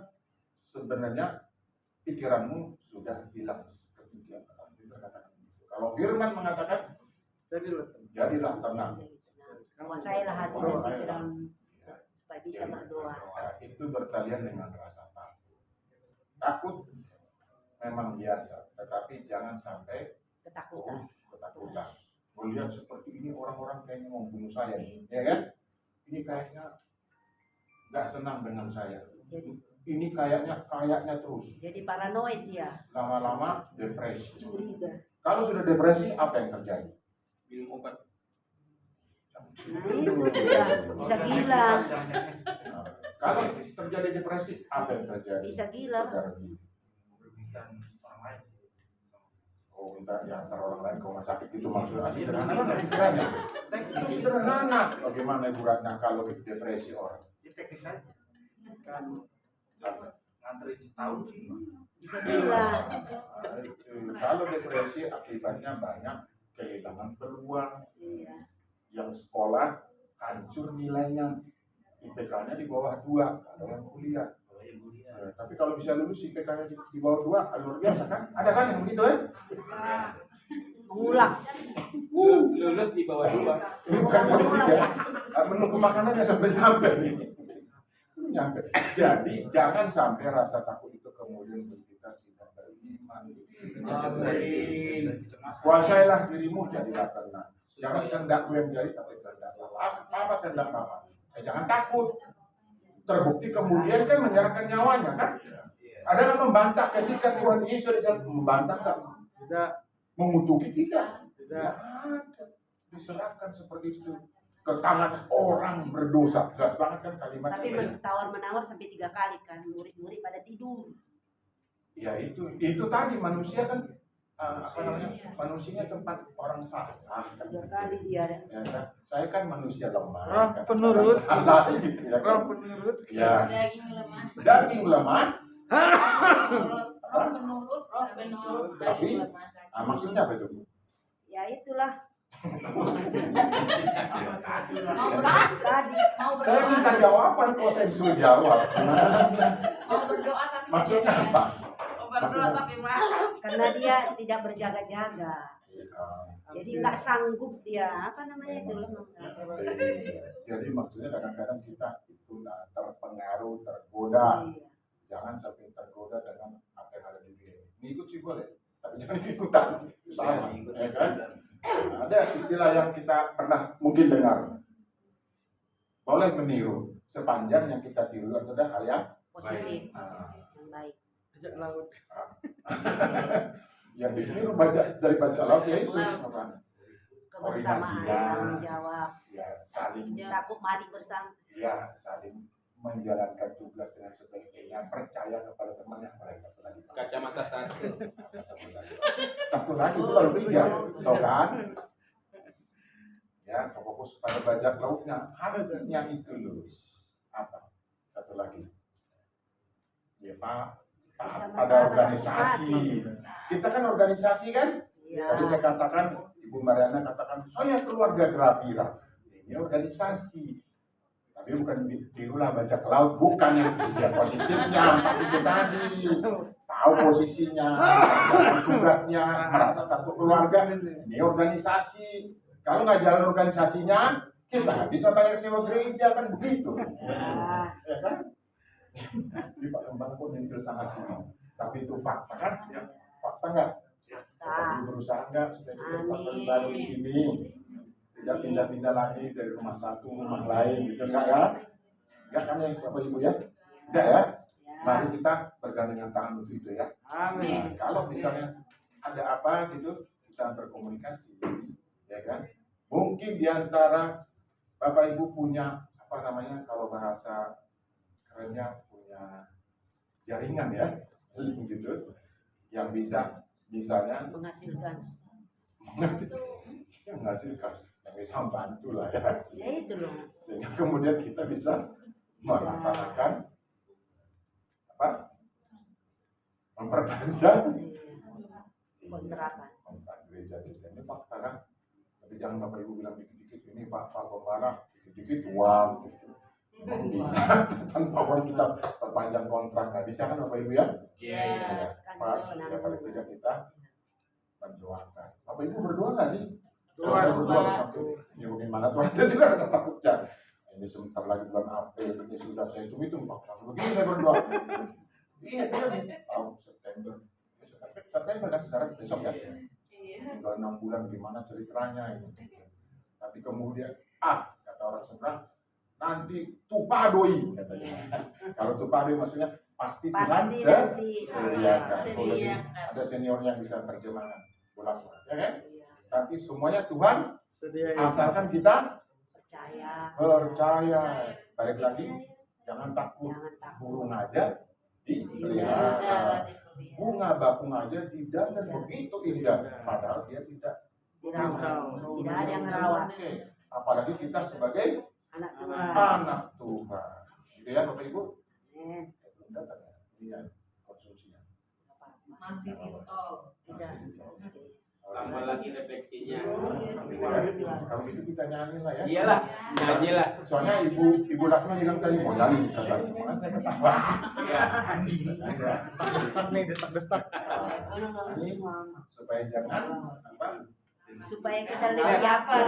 sebenarnya pikiranmu sudah hilang. Kalau firman mengatakan, jadilah tenang. Kuasailah hati dan pikiran supaya bisa berdoa. Nah, itu bertalian dengan rasa takut. Takut memang biasa, tetapi jangan sampai Ketakutan. ketakutan. Melihat seperti ini orang-orang kayaknya mau bunuh saya nih, ya kan? Ini kayaknya nggak senang dengan saya. Ini kayaknya terus. Jadi paranoid dia. Lama-lama depresi. Curiga. Kalau sudah depresi, apa yang terjadi? Minum obat. Nah, itu dia. Bisa gila. Nah, kalau terjadi depresi, apa yang terjadi? Bisa gila. Saudara Gigi. Oh, minta diantar orang lain ke rumah sakit itu maksudnya sederhana kan pikirannya. Itu sederhana. Bagaimana Ibu Ratna kalau depresi orang? Teknis aja kan nganterin setahun Bisa gila. Kalau depresi akibatnya banyak kehilangan peluang. Iya. Yang sekolah hancur nilainya, IPK-nya di bawah 2 kalau yang kuliah. Tapi kalau bisa lulus IPK-nya di bawah 2 luar biasa kan? Ada kan yang begitu ya? Mengulang. Lulus di bawah 2. Ini bukan politik ya. Menunggu makanannya sampai nyampe nih. Nyampe. Jadi jangan sampai rasa takut itu kemudian kita tidak beriman. Kuasailah dirimu jadilah tenang. Jangan kehendakku yang jadi tapi kehendak Allah. Apa kehendak Allah? Jangan takut. Terbukti kemudian kan menyerahkan nyawanya kan? Ada yang membantah ketika Tuhan Yesus membantah kan? tidak Mengutuki tidak. tidak Diserahkan seperti itu ke tangan orang berdosa. Jelas banget kan kalimat Tapi itu. tawar-menawar sampai 3 kali kan. Murid-murid pada tidur. Ya itu tadi manusia kan manusianya tempat orang salah. 3 kali dia. Ya, kan? Saya kan manusia lemah. Roh kan? penurut. Allah gitu ya. roh Kan? penurut Ya, Daging lemah. daging lemah. Roh menurut. Tapi, maksudnya apa itu? Ya itulah. Mau Tadi. Saya minta jawaban kok saya disuruh jawab. Mau berdoa tapi Maksudnya apa? mau berdoa tapi malas. Karena dia tidak berjaga-jaga. Jadi nggak sanggup dia. Apa namanya itu lemah. Jadi maksudnya kadang-kadang kita itu terpengaruh, tergoda. Iya. Jangan sampai tergoda dengan apa yang ada di diri. Ngikut sih boleh, tapi jangan ikutan. Sama, ya kan? Ada istilah yang kita pernah mungkin dengar. Boleh meniru sepanjang yang kita tiru adalah hal yang Positif. Nah, Yang baik. ajak laut yang ditiru dari baca laut ya itu apa? Kebersamaan, tanggung jawab. Ya saling Takut mati bersama. saling menjalankan tugas dengan sebaik-baiknya, percaya kepada teman yang baik. Satu lagi Kacamata satu. satu lagi itu kalau 3 tau kan ya fokus pada bajak lautnya hatinya itu lurus. Apa satu lagi ya Pak pada organisasi kita kan organisasi kan. Iya. Tadi saya katakan Ibu Mariana katakan saya keluarga Grafira ini organisasi. Tapi bukan tirulah bajak laut, bukan yang sisi positifnya, tapi itu tadi tahu posisinya, jalan tugasnya, merasa satu keluarga. Ini organisasi. Kalau nggak jalan organisasinya, kita nggak bisa bayar sewa gereja kan begitu. Ya kan? Jadi Pak Kembang pun nyentil sana sini. Tapi itu fakta kan? Fakta nggak? Kita berusaha nggak supaya kita tetap baru di sini? Tidak pindah-pindah lagi dari rumah satu rumah lain gitu enggak ya? Enggak kan ya Bapak Ibu ya? Enggak ya? Mari kita bergandengan tangan untuk itu ya. amin Nah, kalau misalnya ada apa gitu kita berkomunikasi ya kan? Mungkin diantara Bapak Ibu punya apa namanya kalau bahasa kerennya punya jaringan ya link gitu yang bisa misalnya Menghasilkan. menghasilkan yang bisa membantu lah ya. Ya itu loh. Sehingga kemudian kita bisa melaksanakan apa? Memperpanjang Kontrakan. kontrak gereja kita. Ini fakta kan? Tapi jangan Bapak Ibu bilang dikit-dikit ini Pak Pembala dikit-dikit uang gitu. Memang bisa tanpa uang kita perpanjang kontrak nggak bisa kan Bapak Ibu ya? Iya. Pak, ya paling tidak kita mendoakan. Bapak Ibu berdoa nggak sih? Doa. Ya bagaimana Tuhan ada juga rasa takutnya. Ini sebentar lagi bulan April, ini sudah saya hitung Pak. Begini saya berdoa. Iya dia nih tahun September kan sekarang besok ya. tinggal 6 bulan gimana ceritanya itu. Tapi kemudian kata orang seberang, nanti tupadoi katanya. Kalau tupadoi maksudnya pasti Tuhan sediakan. Ada senior yang bisa terjemahkan bola suara, ya kan? Nanti semuanya Tuhan asalkan kita percaya. Balik lagi, jangan takut. Burung aja dipelihara, bunga bakung aja didandan begitu indah, padahal dia tidak ada yang merawat. Apalagi kita sebagai Anak Tuhan. anak Tuhan, gitu ya Bapak Ibu. Lihat konsumsinya. Masih di tol. Tambah lagi refleksinya. Kalau gitu kita nyanyi lah ya. Iyalah, nyanyi lah. Soalnya Ibu Lasma bilang tadi mau nyanyi, kata mana saya ketawa. Destak. Ini supaya jangan apa? Supaya kita lebih yakin.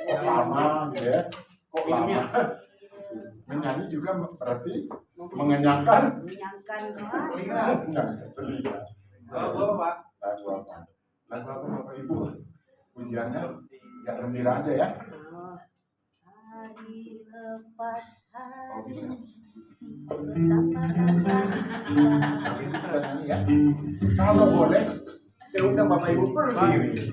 Kok lama gitu ya? Kok lama? Menyanyi juga berarti mengenyangkan telinga. Lagu apa? Lagu apa Bapak Ibu? Pujiannya yang gembira aja ya. Hari lepas Oh, hari. bisa. Tambah-tambah. Kita nyanyi ya. Kalau boleh, saya undang Bapak Ibu berdiri.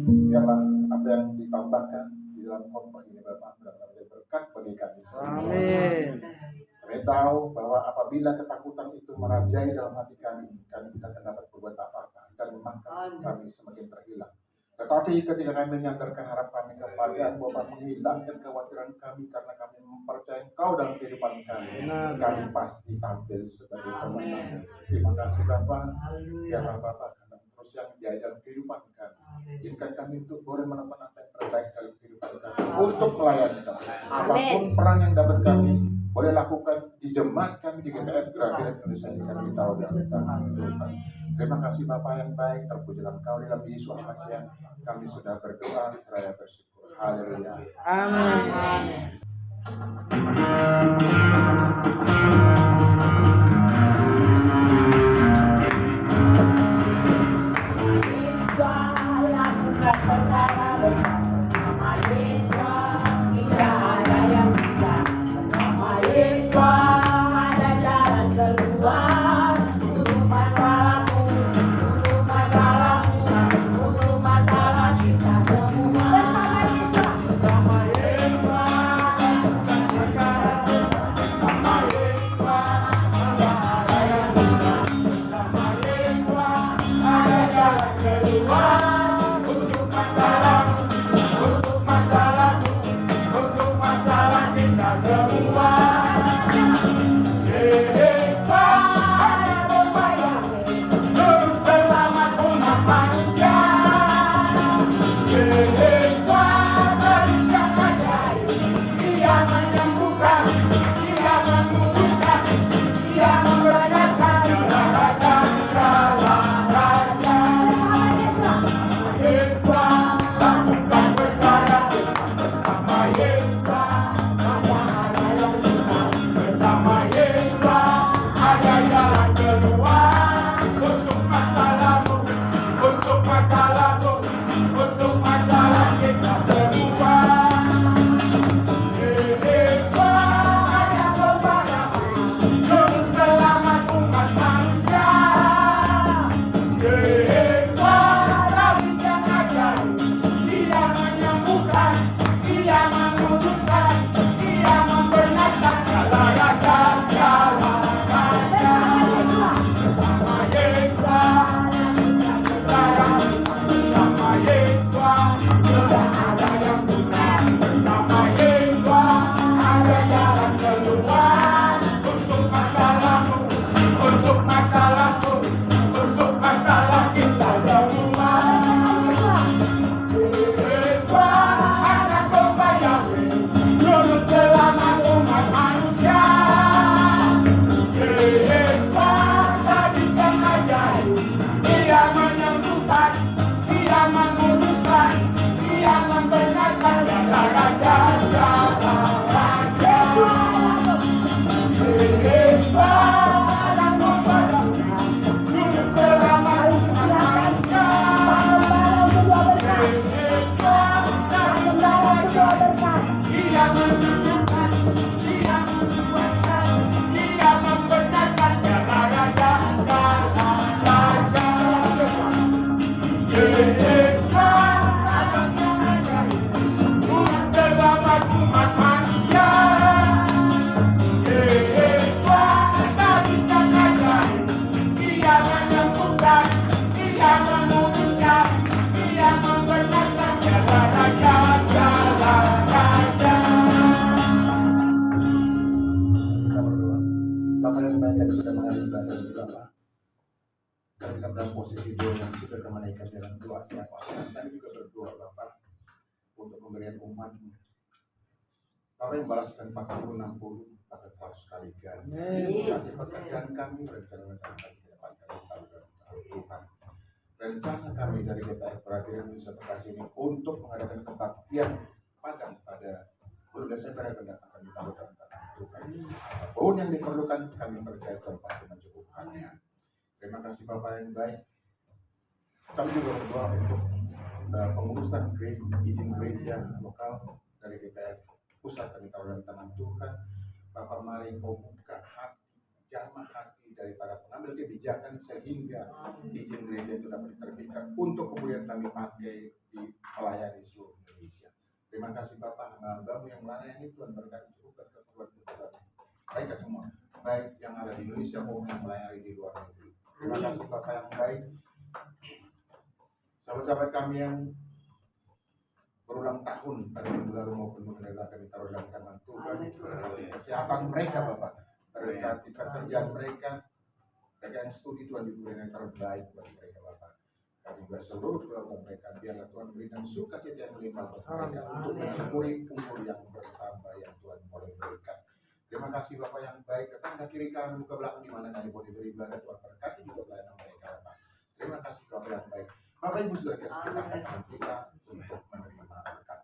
Biarlah apa yang ditambahkan di dalam khotbah ini Bapak benar-benar berkat bagi kami semua. Amin. Kami tahu bahwa apabila ketakutan itu itu merajai dalam hati kami tidak akan dapat berbuat apa-apa dan memakan kami semakin terhilang. Tetapi ketika kami menyandarkan harap kami kepada Bapa, menghilangkan kekhawatiran kami karena kami mempercayai Engkau dalam kehidupan kami, kami pasti tampil sebagai pemenang. Terima kasih Bapa, biarlah Bapa terus yang menjadi dalam kehidupan kami. Izinkan kami untuk boleh menemukan apa yang terbaik dalam kehidupan kami untuk melayani kami. Apapun peran yang dapat kami boleh lakukan di jemaat kami di GPF Grafirat Indonesia ini, kami tahu dan tangan Tuhan. Terima kasih Bapa yang baik, terpujilah Engkau dalam Yesus Kristus. Kami sudah berdoa seraya bersyukur. Haleluya. Amin. Dalam posisi doa yang sudah kemenaikkan dalam doa siapa dan juga berdoa Bapak untuk pemberian umat Bapak yang balaskan 40, 60 bahkan 100 kali ganda. Nanti pekerjaan kami, rencana-rencana kami ke depan kami tahu dan Tuhan. Rencana kami dari GPF Grafirat Indonesia Bekasi ini untuk mengadakan kebaktian padang pada bulan Desember yang mendatang kami tahu dan Tuhan. Apapun yang diperlukan kami percaya Tuhan pasti mencukupkannya. Terima kasih Bapak yang baik. Kami juga berdoa untuk pengurusan izin gereja lokal dari GPF pusat kami taruh dalam tangan Tuhan. Bapak mari Kau buka hati, jamah hati dari para pengambil kebijakan sehingga izin gereja itu dapat diterbitkan untuk kemudian kami pakai di melayani seluruh Indonesia. Terima kasih Bapak, hamba-Mu yang melayani Tuhan berkati cukupkan keperluan Tuhan. Baik semua. baik yang ada di Indonesia maupun yang melayani di luar negeri. Terima kasih Bapak yang baik. Sahabat-sahabat kami yang berulang tahun pada minggu lalu maupun minggu lalu kami taruh dalam tangan Tuhan. Berkati kesehatan mereka Bapak, berkati pekerjaan mereka, mereka yang studi Tuhan diberikan yang terbaik buat mereka Bapak. Kami juga seluruh keluarga mereka, biarlah Tuhan berikan sukacita yang melimpah buat mereka untuk mensyukuri umur yang bertambah yang Tuhan boleh berikan. Terima kasih Bapak yang baik, ke tangga kiri kanan, buka belakang di mana kami boleh beribadah, Tuhan berkati juga pelayanan mereka Bapak. Terima kasih Bapak yang baik. Bapak Ibu sudah kasih kita tangan kita untuk menerima berkat.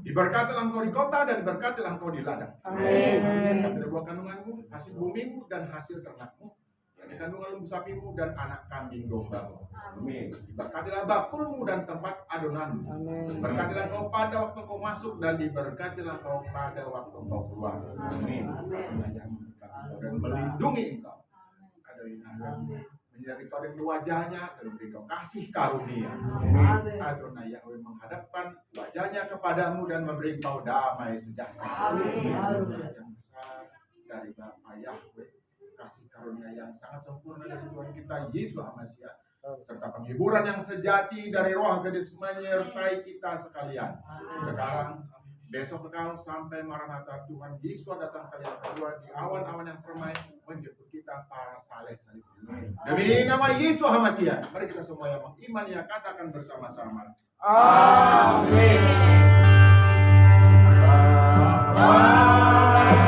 Diberkatilah engkau di kota dan diberkatilah engkau di ladang. Amin. Berkatilah buah kandunganmu, hasil bumimu dan hasil ternakmu, dan kandungan lembu sapimu dan anak kambing dombamu. Amin. Diberkatilah bakulmu dan tempat adonanmu. Amin. Berkatilah engkau pada waktu engkau masuk dan diberkatilah engkau pada waktu engkau keluar. Amin. Dan melindungi engkau. Menjadi kau dari wajahnya dan memberi kau kasih karunia. Adonai Yahweh menghadapkan wajahnya kepadamu dan memberi kau damai sejahtera. Yang besar dari Bapa Yahweh, kasih karunia yang sangat sempurna dari Tuhan kita Yesus Hamasiah, serta penghiburan yang sejati dari Roh Kudus menyertai kita sekalian. Sekarang, besok kekal sampai Maranatha Tuhan Yesus datang kali yang kedua di awan-awan yang permai menjemput kita para saleh salib. Demi nama Yesus Hamasiah, mari kita semua yang beriman ya katakan bersama-sama. Amin. Amin.